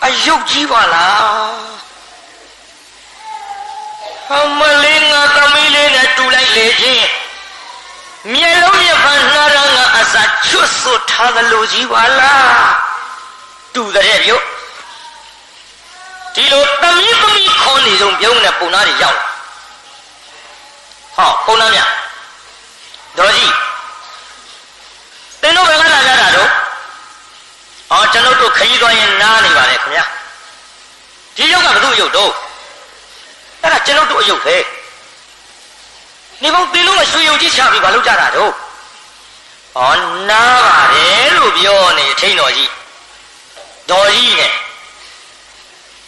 အယုတ်ကြီးပါလားမလေးငါသမီးလေးနဲ့တူလိုက်လေချင်းမျက်လုံးရဖန်နှာရငါအစာချွတ်ဆွတ်ထားသလိုကြီးပါလားတူတဲ့ပြုတ်ဒီလိုသမီးခေါ်နေဆုံးပြုံးနဲ့ပုံနာတွေရောက်ဟောပုံနာမြတော်ကြီးသင်တို့ဘယ်ကလာကြတာတော့ကျွန်ုပ်တို့ခရီးသွားရင်နားနေပါလေခင်ဗျာ ဒီရုပ်ကဘယ်သူ့ရုပ်တော့အဲ့ဒါကျွန်တော်တို့အရုပ်ပဲနေပေါင်းသင်လို့ရွှေရုပ်ကြီးချပြီးဘာလုပ်ကြတာတော့ဩနားပါတယ်လို့ပြောနေထိန်တော်ကြီးတော်ကြီးနဲ့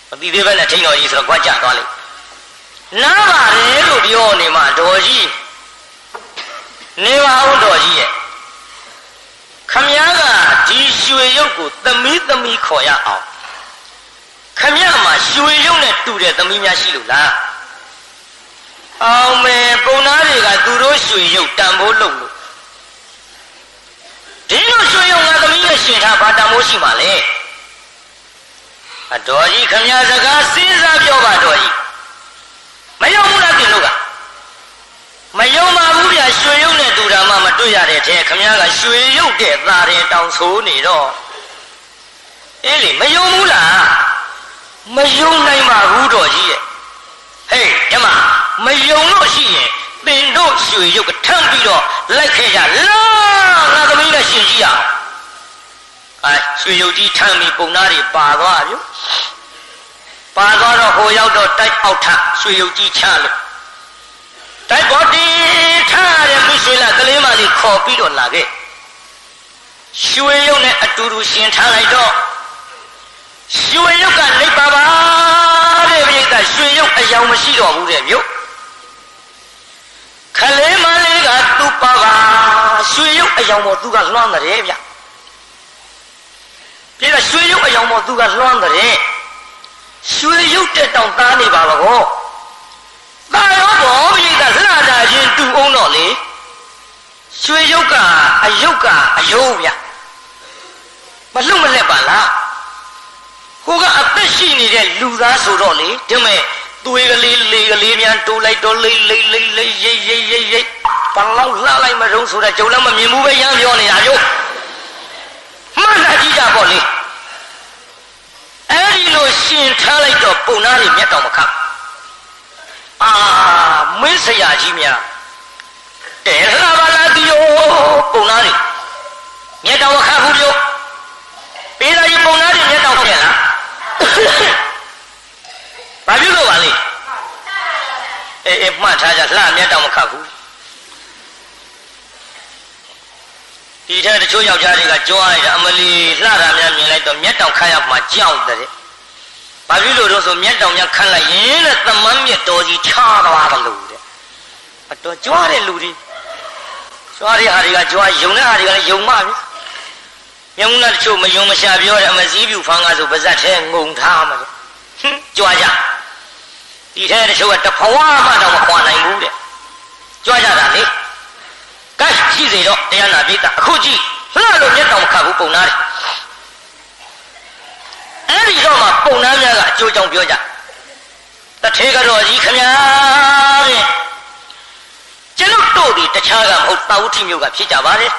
မသိသေးပဲနဲ့ထိန်တော်ကြီးဆိုတော့ကြွားကြသွားလိမ့်နားပါတယ်လို့ပြောနေမှတော်ကြီးနေပါဦးတော်ကြီးရဲ့ခမည်းကဒီရွှေရုပ်ကိုသမီးခေါ်ရအောင်ခမည်းမှာရွှေရုပ်နဲ့တူတဲ့သမီးများရှိလို့လားအောင်မယ်ပုံသားတွေကသူတို့ရွှေရုပ်တန်ဖိုးလုပ်လို့ဒီလိုရွှေရုပ်ငါသမီးရဲ့ရှင်ထားဘာတန်ဖိုးရှိမှလဲအတော်ကြီးခမည်းစကားစဉ်းစားပြောပါတော်ကြီးမယုံဘူးလားတင်လို့ကမယုံပါဘူးဗျာရွှေရုပ်နဲ့တူတာမှမတွေ့ရတဲ့ထဲခမည်းကရွှေရုပ်တဲ့သားရင်တောင်ဆိုးနေတော့အေးလေမယုံဘူးလားမယုံနိုင်ပါဘူးတော်ကြီးရဲ့ဟေးဓမ္မမယုံလို့ရှိရင်သင်တို့ရွှေရုပ်ကထမ်းပြီးတော့လိုက်ခဲ့ကြလားငါသမီးနဲ့ရှင်ကြည့်ရအောင်ရွှေရုပ်ကြီးထမ်းပြီးပုံသားတွေပါသွားပြီပါသွားတော့ဟိုရောက်တော့တိုက်အောက်ထရွှေရုပ်ကြီးချလို့တိုက်ပေါ်တင်ထားတဲ့မိရွှေလာကလေးမလေးခေါ်ပြီးတော့လာခဲ့ရွှေရုပ်နဲ့အတူတူရှင်ထားလိုက်တော့ရွှေရုပ်ကနေပါပါတဲ့ပြိတ္တရွှေရုပ်အယောင်မရှိတော့ဘူးတဲ့မြို့ခလေးမလေးကသူ့ပါပါရွှေရုပ်အယောင်ပေါ်သူကလွှမ်းတယ်ဗျပြိတ္တရွှေရုပ်အယောင်ပေါ်သူကလွှမ်းတယ်ရွှေရုပ်တက်တောင်သားနေပါပါကောတာရောဘောပြိတ္တစလာတာချင်းတူအောင်တော့လေရွှေရုပ်ကအယုတ်ကအယုတ်ဗျမလှုပ်မလက်ပါလားဟိုကအသက်ရှိနေတဲ့လူသားဆိုတော့လေဒီမဲ့သွေးကလေးလေကလေးများတိုးလိုက်တော့လိမ့်ရိပ်ဘာလောက်လှလိုက်မတုံးဆိုတော့ကြုံလည်းမမြင်ဘူးပဲရမ်းပြောနေတာမျိုးမှန်တာကြည့်ကြပေါ့လေအဲ့ဒီလိုရှင်ထားလိုက်တော့ပုံသားတွေမျက်တောင်မခတ်မင်းဆရာကြီးများတဲလာပါလားဒီယောပုံသားတွေမျက်တောင်မခတ်ဘူးပြောပေးသားကြီးပုံသားတွေမျက်တောင်ခတ်ရလားဘာဖြစ်လို့ပါလဲအေးမှတ်ထားကြလှမျက်တောင်မခတ်ဘူးဒီထက်တချို့ယောက်ျားတွေကကြွားရအမလီလှတာများမြင်လိုက်တော့မျက်တောင်ခတ်ရမှကြောက်တယ်ဘာဖြစ်လို့တော့ဆိုမျက်တောင်များခတ်လိုက်ရင်တဲ့သမမ်းမြက်တော်ကြီးချသွားတယ်လို့တဲ့အတော်ကြွားတဲ့လူတွေကြွားတဲ့ဟာတွေကကြွားယုံတဲ့ဟာတွေကလည်းယုံမှပြီမြုံလာတချို့မယုံမရှာပြောတယ်အမစည်းပြူဖန်းကားဆိုပါဇက်ထဲငုံထားမှာကြွားကြဒီထဲတချို့ကတဖွာမှတော့မခွာနိုင်ဘူးတဲ့ကြွားကြတာလေကဲရှိစေတော့တရားနာပိဋကအခုကြည့်လှလို့မျက်တောင်မခတ်ဘူးပုံသားတယ်အဲ့ဒီတော့မှပုံသားများကအကျိုးကြောင့်ပြောကြတထေကတော်ကြီးခမများတဲ့ကျွန်ုပ်တို့ဒီတခြားကမဟုတ်တာဝတိမြို့ကဖြစ်ကြပါတယ်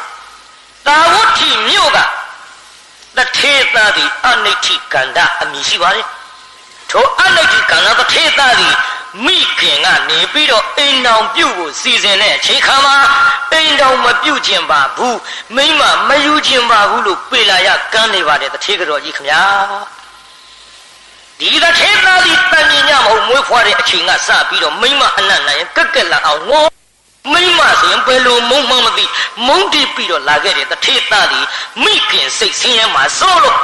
တာဝတိမြို့ကတထေသားသည်အနိဋ္ဌိကန္တအမည်ရှိပါတယ်ထိုအနိဋ္ဌိကန္တတထေသားသည်မိခင်ကနေပြီးတော့အိမ်တော်ပြုတ်ကိုစီစဉ်တဲ့အချိန်ခါမှာအိမ်တော်မပြုတ်ခြင်းပါဘူးမိမမယူခြင်းပါဘူးလို့ပြေလာရကမ်းနေပါတယ်တထေကတော်ကြီးခမညာဒီတထေသားသည်တန်မြင်ညမဟုတ်မွေးဖွားတဲ့အချိန်ကစပြီးတော့မိမအနတ်နိုင်ကက်ကက်လာအောင်ငေါမိမဆိုရင်ဘယ်လိုမုံမှမသိမုံတီးပြီးတော့လာခဲ့တဲ့တထေသားသည်မိခင်စိတ်ဆင်းရဲမှာစိုးလို့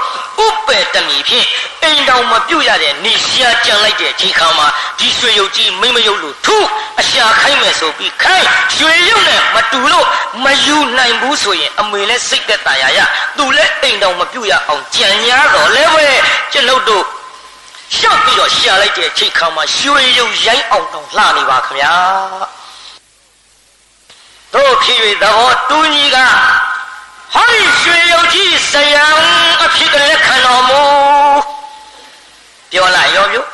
ဥပ္ပတမီဖြင့်အိမ်တော်မပြုတ်ရတဲ့နေရှာကြံလိုက်တဲ့ချိန်ခါမှာဒီရွှေရုပ်ကြီးမိမရုပ်လို့ထုအရှာခိုင်းမယ်ဆိုပြီးခိုင်းရွှေရုပ်နဲ့မတူလို့မယူနိုင်ဘူးဆိုရင်အမေလည်းစိတ်သက်သာရသူလည်းအိမ်တော်မပြုတ်ရအောင်ကြံရတော့လဲပဲကျွန်ုပ်တို့ရှောက်ပြီးတော့ရှာလိုက်တဲ့ချိန်ခါမှာရွှေရုပ်ရိုင်းအောင်တော့လှနေပါခင်ဗျာတို့ဖြစ်၍သဘောတူညီကဟောဒီရွှေရုပ်ကြီးဆယံအဖြစ်ကလက်ခံတော်မူပြောလိုက်ရောမျိုး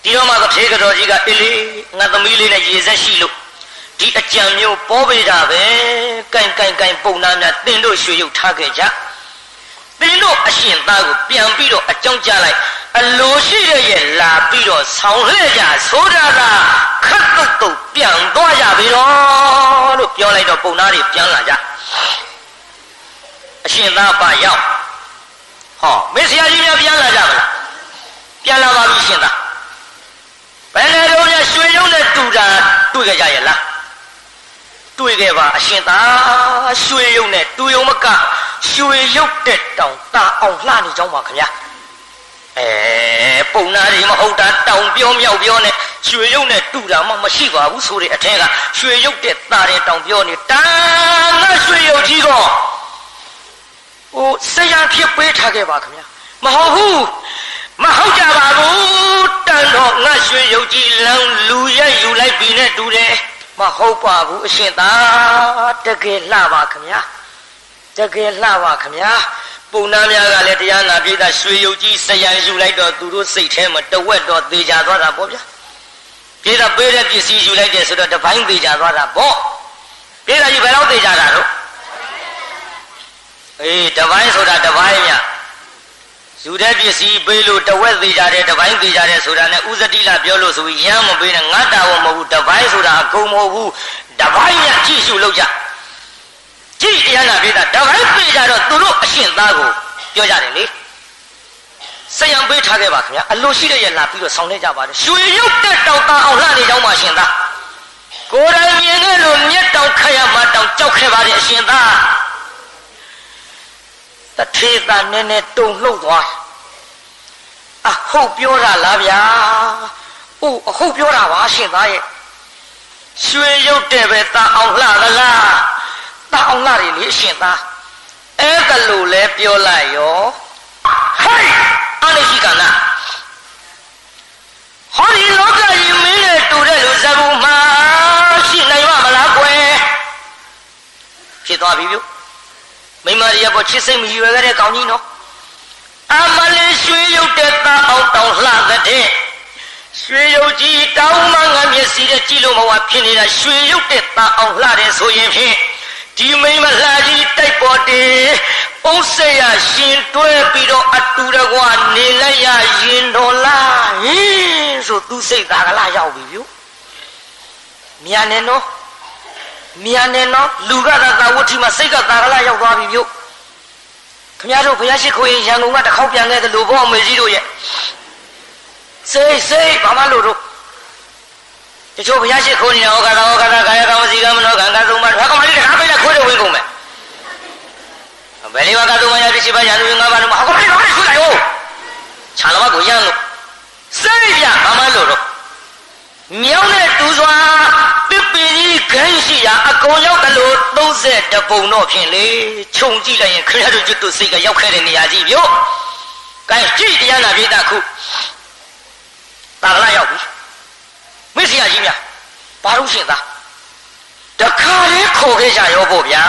ဒီတော့မှသထေကတော်ကြီးကအေးလေးငါသမီးလေးနဲ့ရေဆက်ရှိလို့ဒီအကြံမျိုးပေါ်ပေးတာပဲကိုင်ပုံနာများတင်တို့ရွှေရုပ်ထားခဲ့ကြတင်တို့အရှင်သားကိုပြန်ပြီးတော့အကြောင်းကြားလိုက်အလိုရှိတဲ့ရဲ့လာပြီးတော့ဆောင်းလှည့်ကြဆိုတာကခတ်တုတ်ပြန်သွားကြပြီတော့လို့ပြောလိုက်တော့ပုံသားတွေပြန်လာကြအရှင်သားပါရောက်ဟောမေဆရာကြီးများပြန်လာကြမလား ပြန်လာပါပြီရှင်သာဘယ်နဲ့တော့ရွှေရုံနဲ့တူတာတွေ့ကြရဲ့လားတွေ့ခဲ့ပါအရှင်သာရွှေရုံနဲ့တူရုံမကရွှေရုပ်တဲ့တောင်တာအောင်လှနေကြောင်းပါခင်ဗျာပုံနာတွေမဟုတ်တာတောင်ပြောမြောက်ပြောနဲ့ရွှေရုပ်နဲ့တူတာမှမရှိပါဘူးဆိုတဲ့အထက်ကရွှေရုပ်တဲ့တာတဲ့တောင်ပြောနေတာငါရွှေရုပ်ကြီးကဆရာဖြစ်ပေးထားခဲ့ပါခင်ဗျာမဟုတ်ဘူးမဟုတ်ကြပါဘူးတန်တော့ငါရွှေရုပ်ကြီးလမ်းလူရဲ့ယူလိုက်ပြီနဲ့တူတယ်မဟုတ်ပါဘူးအရှင်သာတကယ်လှပါခင်ဗျာတကယ်လှပါခင်ဗျာပုံနာများကလည်းတရားနာပြေးတာရွှေရုပ်ကြီးဆရံယူလိုက်တော့သူတို့စိတ်ထဲမှာတဝက်တော့သေချာသွားတာပေါ့ဗျာပြေးတာပေးတဲ့ပစ္စည်းယူလိုက်တယ်ဆိုတော့တပိုင်းသေချာသွားတာပေါ့ပြေးတာကြီးဘယ်တော့သေချာတာတော့တပိုင်းဆိုတာတပိုင်းမြယူတဲ့ပစ္စည်းပေးလို့တဝက်သေးကြတယ်တပိုင်းသေးကြတယ်ဆိုတာနဲ့ဥဇတိလပြောလို့ဆိုပြီးရမ်းမပေးနဲ့ငါတာဝန်မဟုတ်ဘူးတပိုင်းဆိုတာအကုန်မဟုတ်ဘူးတပိုင်းမြကြည့်ရှုလို့ကြကြည့်တရားနာပေးတာတပိုင်းပေးကြတော့သူတို့အရှင်သားကိုပြောကြတယ်လေဆယံပေးထားခဲ့ပါခင်ဗျာအလိုရှိတဲ့ရလာပြီးတော့ဆောင်နေကြပါတယ်ရွှေရုပ်တဲ့တောင်သားအောင်လှနေကြောင်းပါရှင်သားကိုယ်တိုင်မြင်ခဲ့လို့မျက်တောင်ခက်ရမှတောင်ကြောက်ခဲ့ပါတယ်အရှင်သားတထေသာနည်းနည်းတုံလှုပ်သွားအဟုတ်ပြောတာလားဗျာအဟုတ်ပြောတာပါရှင်သားရဲ့ရွှေရုပ်တဲ့ပဲတာအောင်လှသလားတာအောင်လှတယ်လေအရှင်သားအဲ့ဒါလို့လဲပြောလိုက်ရောဟိုက်အားလည်းရှိကနာဟောဒီလောကကြီးမင်းနဲ့တူတဲ့လူဇဘူမှာရှိနိုင်မလားကွယ်ဖြစ်သွားပြီဗျမိမရီပေါ်ချစ်စိတ်မရွယ်ခဲ့တဲ့ကောင်းကြီးနော်အမလေးရွှေရုပ်တဲ့သားအောင်တောင်လှတဲ့ရွှေရုပ်ကြီးတောင်းမှငါမျက်စိနဲ့ကြည့်လို့မဝဖြစ်နေတာရွှေရုပ်တဲ့သားအောင်လှတယ်ဆိုရင်ဖြင့်ဒီမိမလှကြီးတိုက်ပေါ်တယ်အုံးဆက်ရရှင်တွဲပြီးတော့အတူတကွနေလိုက်ရရင်တော်လားဟင်းဆိုသူစိတ်သာကလာရောက်ပြီဗျမြန်နေနော်မြန်နေနော်လူကသာဝဋ္ဌိမှာစိတ်ကသာကလာရောက်သွားပြီဗျခင်ဗျားတို့ဘုရားရှိခိုးရင်ရန်ကုန်ကတစ်ခေါက်ပြန်ခဲ့တယ်လို့ဘောအမေကြီးတို့ရဲ့စိတ်ဘာမှလို့တို့တချို့ဘုရားရှိခိုးနေတာဩကာသကာယကံဝစီကံမနောကံကသုံးပါးဘာကမှလေးတစ်ခါပဲခိုးတယ်ဝင်ကုန်မယ်ဘယ်လေးပါးကသုံးပါးရဖြစ်ရှိပါရလူငါးပါးလို့မဟုတ်ဘူးဘာလဲခိုးလိုက်ဟုတ်ခြာလမကိုရမ်းလို့စိတ်ပြဘာမှလို့တို့မြောင်းတဲ့တူစွာပစ်ပင်ကြီးခန်းရှိရာအကုန်ရောက်တယ်လို့30ပုံတော့ဖြင့်လေခြုံကြည့်လိုက်ရင်ခရစ်တို့ကျွတ်တို့စိတ်ကရောက်ခဲ့တဲ့နေရာကြီးဗျ။ကဲကြည့်တရားနာပြတာခုတာကလာရောက်ပြီ။မစ္စရာကြီးများဘာလို့ရှင်သားတခါလေးခေါ်ခဲ့ကြရောပေါ့ဗျာ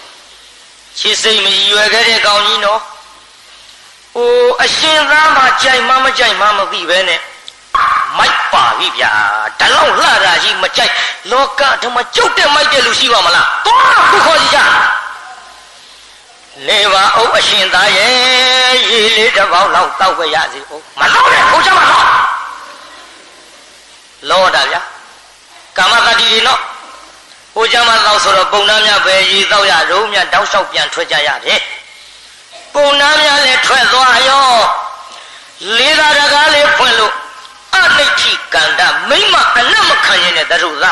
။ချစ်စိတ်မရွယ်ခဲ့တဲ့ကောင်ကြီးနော်။အရှင်သားမှကြိုက်မှမကြိုက်မှမသိပဲနဲ့မိုက်ပါပြီဗျာဒါလောက်လှတာကြီးမကြိုက်လောကဓမ္မကျုပ်တဲ့မိုက်တဲ့လူရှိပါမလားသွားခုခေါ်ကြလေပါအုပ်အရှင်သားရဲ့ရေလေးတစ်ပေါက်လောက်တောက်ပဲရစီဦးမလောက်နဲ့ခေါ်ကြပါတော့လောတာဗျာကာမတတိတွေနော်ဟိုကြမှာတော့ဆိုတော့ပုံနာများပဲရေတောက်ရရုံးများတောက်လျှောက်ပြန်ထွက်ကြရတယ်ပုံနာများလည်းထွက်သွားရောလေးသာတကားလေးဖွင့်လို့အနိဋ္ဌိကန္တမိမအနတ်မခံရင်တဲ့တရုသာ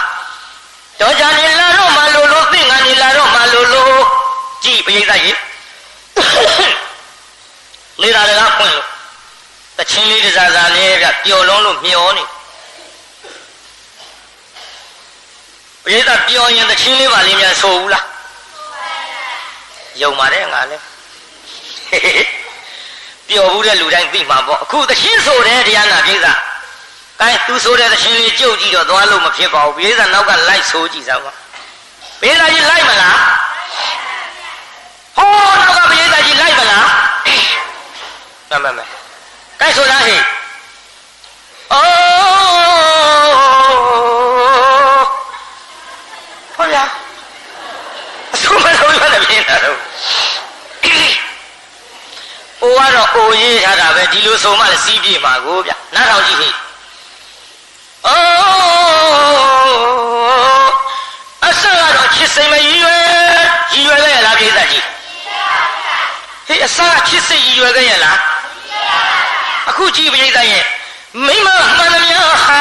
တော်ကြနေလာတော့မလို့လို့သိငါနေလာတော့မလို့လို့ကြည်ပရိသတ်ကြီးလေးသာတကားဖွင့်လို့တချင်းလေးတစားစားလေးပြပျော်လုံးလို့မျောနေပရိသတ်ပျော်ရင်တချင်းလေးပါလေးများဆိုဘူးလားယုံပါတယ်ငါလည်းပျော်ဘူးတဲ့လူတိုင်းသိမှာပေါ့အခုတချင်းဆိုတဲ့တရားနာပြိဿအဲသူဆိုတဲ့သရှင်လေးကြုတ်ကြည့်တော့သွားလို့မဖြစ်ပါဘူးပိဿနောက်ကလိုက်ဆိုကြည့်စမ်းပါပိဿကြီးလိုက်မလားဟောနောက်ကပိဿကြီးလိုက်မလားမကဲဆိုတာဟဲ့အိုးဟောရအဆုံးမလို့ရတယ်ပြင်းတာတော့အိုးကတော့အိုးရေးထားတာပဲဒီလိုဆိုမှလည်းစီးပြေမှာကိုဗျနားထောင်ကြည့်ဟဲ့အစကတော့ချစ်စိတ်မရည်ရွယ်ခဲ့ရလားပြိဿကြီးဟေးအစကချစ်စိတ်ရည်ရွယ်ခဲ့ရလား အခုကြည့်ပြိဿရဲ့မိမမှန်သမျှဟာ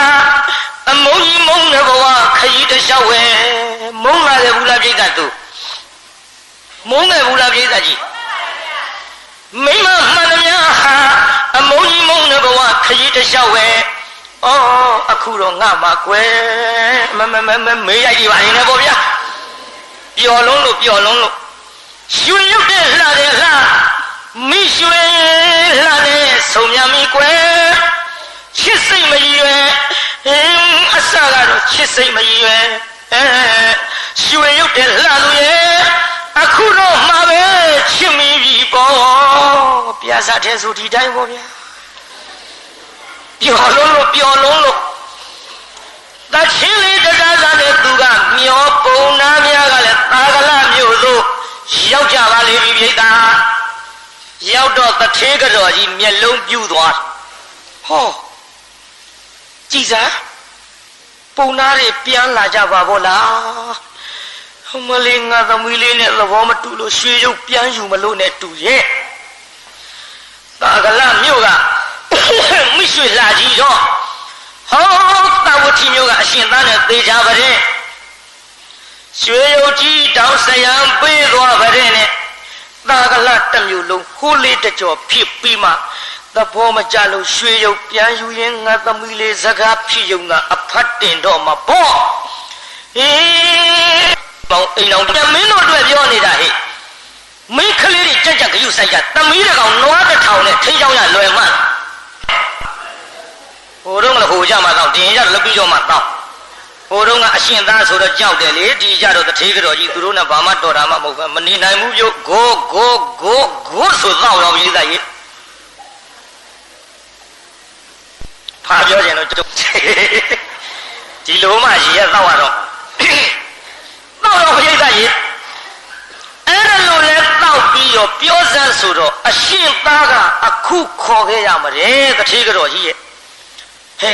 အမုန်းကြီးမုန်းတဲ့ဘဝခရီးတစ်လျှောက်ဝဲမုန်းလာတယ်ဘူးလားပြိဿသူမုန်းတယ်ဘူးလားပြိဿကြီးမိမမှန်သမျှဟာအမုန်းကြီးမုန်းတဲ့ဘဝခရီးတစ်လျှောက်ဝဲအော်အခုတော့ငါမှာကွယ်မေးရိုက်ကြည့်ပါနေနဲ့ပေါ့ဗျာပျော်လုံးလို့ရွှေရုပ်တဲ့လှတဲ့လှမိရွှေလှတဲ့ဆုံမြမီကွယ်ချစ်စိတ်မရွယ်အစကတော့ချစ်စိတ်မရွယ်ရွှေရုပ်တဲ့လှသူရဲ့အခုတော့မှာပဲချစ်မိပြီပေါ့ပြာစားတဲ့ဆိုဒီတိုင်းပေါ့ဗျာပျော်လုံးလို့တချင်းလေးတကားစားတဲ့သူကမျောပုံနာများကလည်းသာကလမြို့သို့ရောက်ကြပါလေပြီပြိတ္တာရောက်တော့တထေးကြော်ကြီးမျက်လုံးပြူသွားဟောကြည်စားပုံနာတွေပြန်လာကြပါဘောလားဟိုမလေးငါသမီးလေးနဲ့သဘောမတူလို့ရွှေရုပ်ပြန်ယူမလို့နဲ့တူရဲ့သာကလမြို့ကမိရွှေလာကြီးတော့ဟောတာဝတိမျိုးကအရှင်သားနဲ့သေချာပါတဲ့ရွှေရုပ်ကြီးတောင်ဆယံပေးသွားပါတဲ့နဲ့သာကလတစ်မျိုးလုံးဟိုးလေးတကြောဖြစ်ပြီးမှသဘောမကျလို့ရွှေရုပ်ပြန်ယူရင်ငါသမီးလေးစကားဖြစ်ုံကအဖတ်တင်တော့မှာပေါ့ပေါင်းအိမ်တော်ပြန်မင်းတို့အတွက်ပြောနေတာဟဲ့မင်းကလေးတွေကြက်ကြက်ဂယုဆိုင်ကြသမီးတကောင်နွားတစ်ထောင်နဲ့ထိန်းချောင်းရလွယ်မှဟိုတော့ကလည်းဟိုကြမှာတော့တင်ရလည်းပြီးတော့မှတော့ဟိုတော့ကအရှင်သားဆိုတော့ကြောက်တယ်လေဒီကြတော့တထေးကြော်ကြီးသူတို့နဲ့ဘာမှတော်တာမှမဟုတ်ဘူးမနေနိုင်ဘူးပြုတ်ဂိုးဆိုတော့တော့ရေးသားရေးဖာပြောခြင်းတော့ဒီလိုမှရေရတော့ရတော့ရေးသားရေးအဲ့ဒါလိုလဲတောက်ပြီးတော့ပြောစမ်းဆိုတော့အရှင်သားကအခုခေါ်ခဲ့ရမှာတဲ့တထေးကြော်ကြီးရဲ့ဟဲ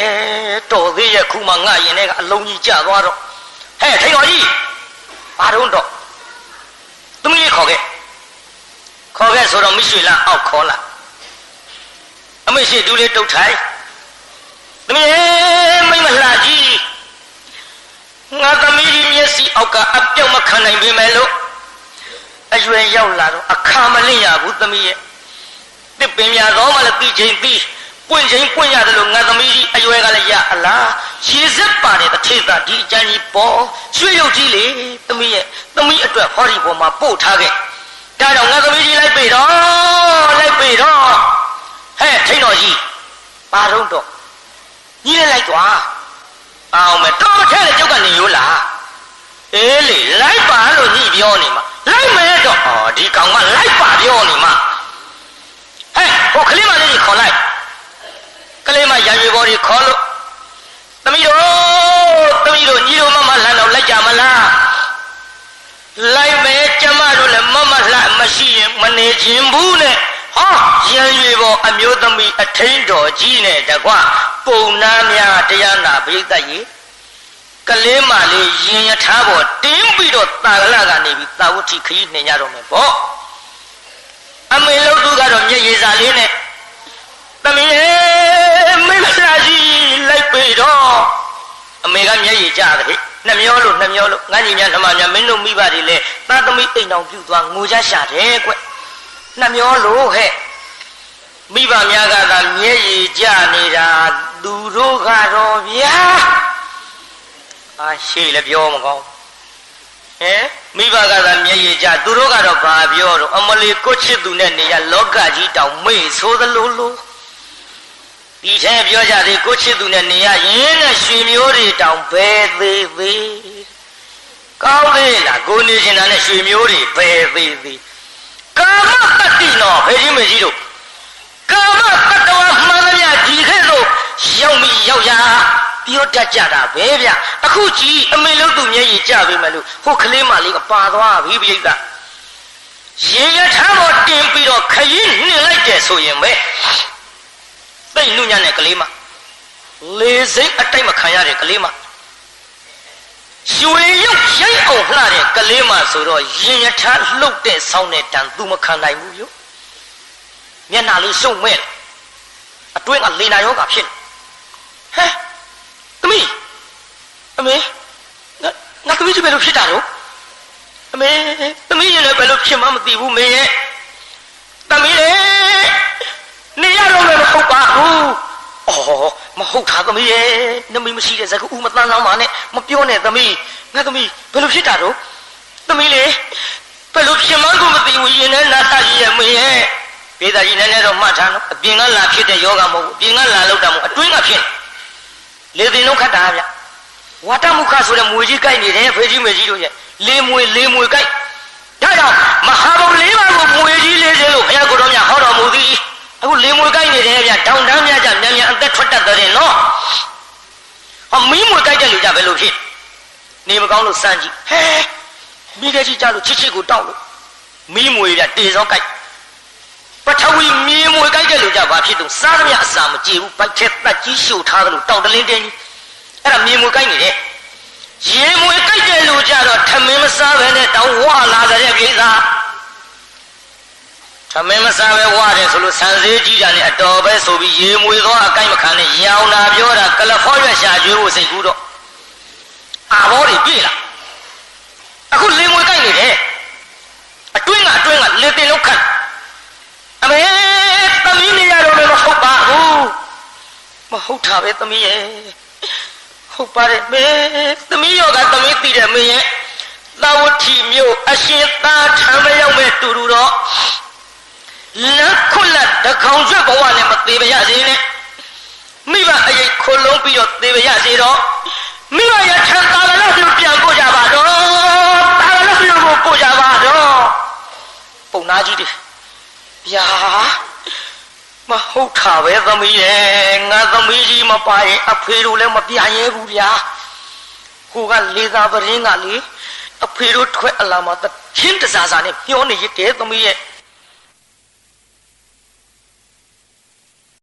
တော်သေးရဲ့ခုမှငါရင်ထဲကအလုံးကြီးကျသွားတော့ဟဲထိန်တော်ကြီးဘာတော့သူမကြီးခေါ်ခဲ့ဆိုတော့မိရွှေလအောက်ခေါ်လာအမေရှိတူလေးတုတ်ထိုင်သမီးမိမလှကြီးငါသမီးကြီးမျက်စိအောက်ကအပြောက်မခံနိုင်ပေမဲ့လို့အရွယ်ရောက်လာတော့အခါမလင့်ရဘူးသမီးရဲ့တစ်ပင်များတော့မှလည်းပြီးချိန်ပြီးပွင့်ချင်းပွင့်ရတယ်လို့ငါသမီးကြီးအရွယ်ကလည်းရအလားရှည်စစ်ပါတယ်တထေးသားဒီအကျန်းကြီးပေါ်ရွှေရုပ်ကြီးလေသမီးရဲ့သမီးအတွက်ဟောဒီပေါ်မှာပို့ထားခဲ့ဒါကြောင့်ငါသမီးကြီးလိုက်ပေတော့ဟဲ့ထိန်တော်ကြီးဘာတော့ညီလေးလိုက်သွားအောင်မယ်တော်ထဲလေကျုပ်ကနေရိုးလားအေးလေလိုက်ပါလို့ညီပြောနေမှာလိုက်မယ်တော့ဒီကောင်ကလိုက်ပါပြောနေမှာဟဲ့ဟိုကလေးမလေးကြီးခေါ်လိုက်ကလေးမရံရွေပေါ်ကြီးခေါ်လို့သမီးတို့ညီတို့မလှမ်းတော့လိုက်ကြမလားလိုက်မယ်ကျမတို့လည်းမလှမရှိရင်မနေခြင်းဘူးနဲ့ဟောရံရွေပေါ်အမျိုးသမီးအထိန်တော်ကြီးနဲ့တကွပုံနာများတရားနာပိဋကကြီးကလေးမလေးရင်ရထားပေါ်တင်းပြီးတော့တာကလကနေပြီးတာဝတိခရီးနှင်ကြတော့မယ်ပေါ့အမေလို့သူကတော့မျက်ရည်စာလေးနဲ့သမီးမိမလာကြီးလိုက်ပေတော့အမေကမျက်ရည်ကျတယ်နှမျောလို့ငါညီများနှမများမင်းတို့မိဘတွေလဲသားသမီးအိမ်တော်ပြုသွားငိုကြရှာတယ်ကွနှမျောလို့ဟဲ့မိဘများကသာမျက်ရည်ကျနေတာသူတို့ကတော့ဗျာရှေ့လည်းပြောမကောင်းမိဘကသာမျက်ရည်ကျသူတို့ကတော့ဘာပြောတော့အမလီကိုချစ်သူနဲ့နေရလောကကြီးတောင်မေ့ဆိုသလိုလိုဒီထဲပြောကြသေးကိုချစ်သူနဲ့နေရရင်နဲ့ရွှေမျိုးတွေတောင်ဘယ်သေးကောင်းသေးလားကိုနေရှင်တာနဲ့ရွှေမျိုးတွေဘယ်သေးကာမတတိနော်ဖေကြီးမေကြီးတို့ကာမတတဝမှန်သမျှဒီခဲ့လို့ရောက်ရပြောတတ်ကြတာပဲဗျအခုကြည့်အမေလို့သူမျက်ရည်ကျပေးမယ်လို့ဟိုကလေးမလေးကပါသွားပြီပြိတ္တာရေရထားပေါ်တင်ပြီးတော့ခရီးနှင်လိုက်တယ်ဆိုရင်ပဲသိနှုညံ့တဲ့ကလေးမလေစိတ်အတိုက်မခံရတဲ့ကလေးမရွှေရုပ်ရိုက်အောင်လှတဲ့ကလေးမဆိုတော့ရင်ရထားလှုပ်တဲ့ဆောင်းတဲ့တန်သူမခံနိုင်ဘူးယမျက်နှာလေးရှုံမဲ့အ အတွင်းကလေနာယောဂဖြစ်ဟဲ့သမီးအမေငါသမီးကြီးဘယ်လိုဖြစ်တာတော့အမေသမီးရင်လည်းဘယ်လိုဖြစ်မှမသိဘူးမေရဲ့သမီးလေနေရတော့လည်းမဟုတ်ပါဘူးအော်မဟုတ်တာသမီးရဲ့နမီမရှိတဲ့ဇကူဦးမတန်းဆောင်ပါနဲ့မပြောနဲ့သမီးငါသမီးဘယ်လိုဖြစ်တာတော့သမီးလေဘယ်လိုဖြစ်မှန်းကိုမသိဘူးရင်နဲ့နာတာကြီးရဲ့မေရဲ့ဒေသကြီးနဲ့တော့မှတ်ထားနော်အပြင်ကလာဖြစ်တဲ့ယောဂမဟုတ်ဘူးအပြင်ကလာလောက်တာမဟုတ်အတွင်းကဖြစ်လေသိလုံးခတ်တာဗျဝါတမုခဆိုတဲ့မွေကြီးကိုက်နေတယ်ဖေကြီးမေကြီးတို့ရဲ့လေမွေကိုက်ဒါကြောင့်မဟာဘုံ၄ပါးကိုမွေကြီးလေးစင်းလို့ဘုရားကိုယ်တော်မြတ်ဟောတော်မူသည်အခုလေမွေကိုက်နေတယ်ဗျတောင်တန်းများကြမြန်မြန်အသက်ထွက်တတ်တယ်နော်ဟောမီးမွေကိုက်တဲ့လူကြဘယ်လိုဖြစ်နေမကောင်းလို့စမ်းကြည့်ဟဲမိခဲ့ကြီးကြလို့ချစ်ကိုတောက်လို့မီးမွေဗျတေစောကိုက်ပထဝီမြေမွေကိုက်တဲ့လူကြဘာဖြစ်တော့စားသမျှအစာမကြည့်ဘူးပိုက်ချက်တက်ကြီးရှုပ်ထားတယ်လို့တောင်တလင်းတင်းကြီးအဲ့ဒါမြေမွေကိုက်နေတယ်ရေမွေကိုက်တဲ့လူကြတော့ထမင်းမစားဘဲနဲ့တောင်ဝလာတဲ့ပြိဿထမင်းမစားပဲဝတယ်ဆိုလို့ဆန်သေးကြီးတာနဲ့အတော်ပဲဆိုပြီးရေမွေသောအကိုက်မခံနဲ့ရောင်တာပြောတာကလဖောရွက်ရှာကျွေးဖို့စိတ်ကူးတော့အာဘောတွေပြေးလာအခုလေမွေကိုက်နေတယ်အတွင်းကလေတင်လောက်ခတ်အမေသမီးနေရတော့လည်းမဟုတ်ပါဘူးမဟုတ်တာပဲသမီးရဲ့ဟုတ်ပါတယ်မေသမီးရောကသမီးသိတယ်မေရဲ့သာဝတိမျိုးအရှင်သာထံမရောက်မဲ့တူတူတော့လက်ခွလက်တကောင်ကျွတ်ဘဝနဲ့မသေးပါရစေနဲ့မိဘအရေးခိုလုံးပြီးတော့သေပါရစေတော့မိဘရထံသာလနဲ့ပြန်ပို့ကြပါတော့သာလနဲ့ကိုပို့ကြပါတော့ပုံနာကြီးတွေဗျာမဟုတ်တာပဲသမီးရဲ့ငါသမီးကြီးမပါရင်အဖေတို့လည်းမပြရဲဘူးဗျာဟိုကလေသာပရင်းကလေအဖေတို့ထွက်အလာမှာချင်းတစားစားနဲ့ပြောနေရတဲ့သမီးရဲ့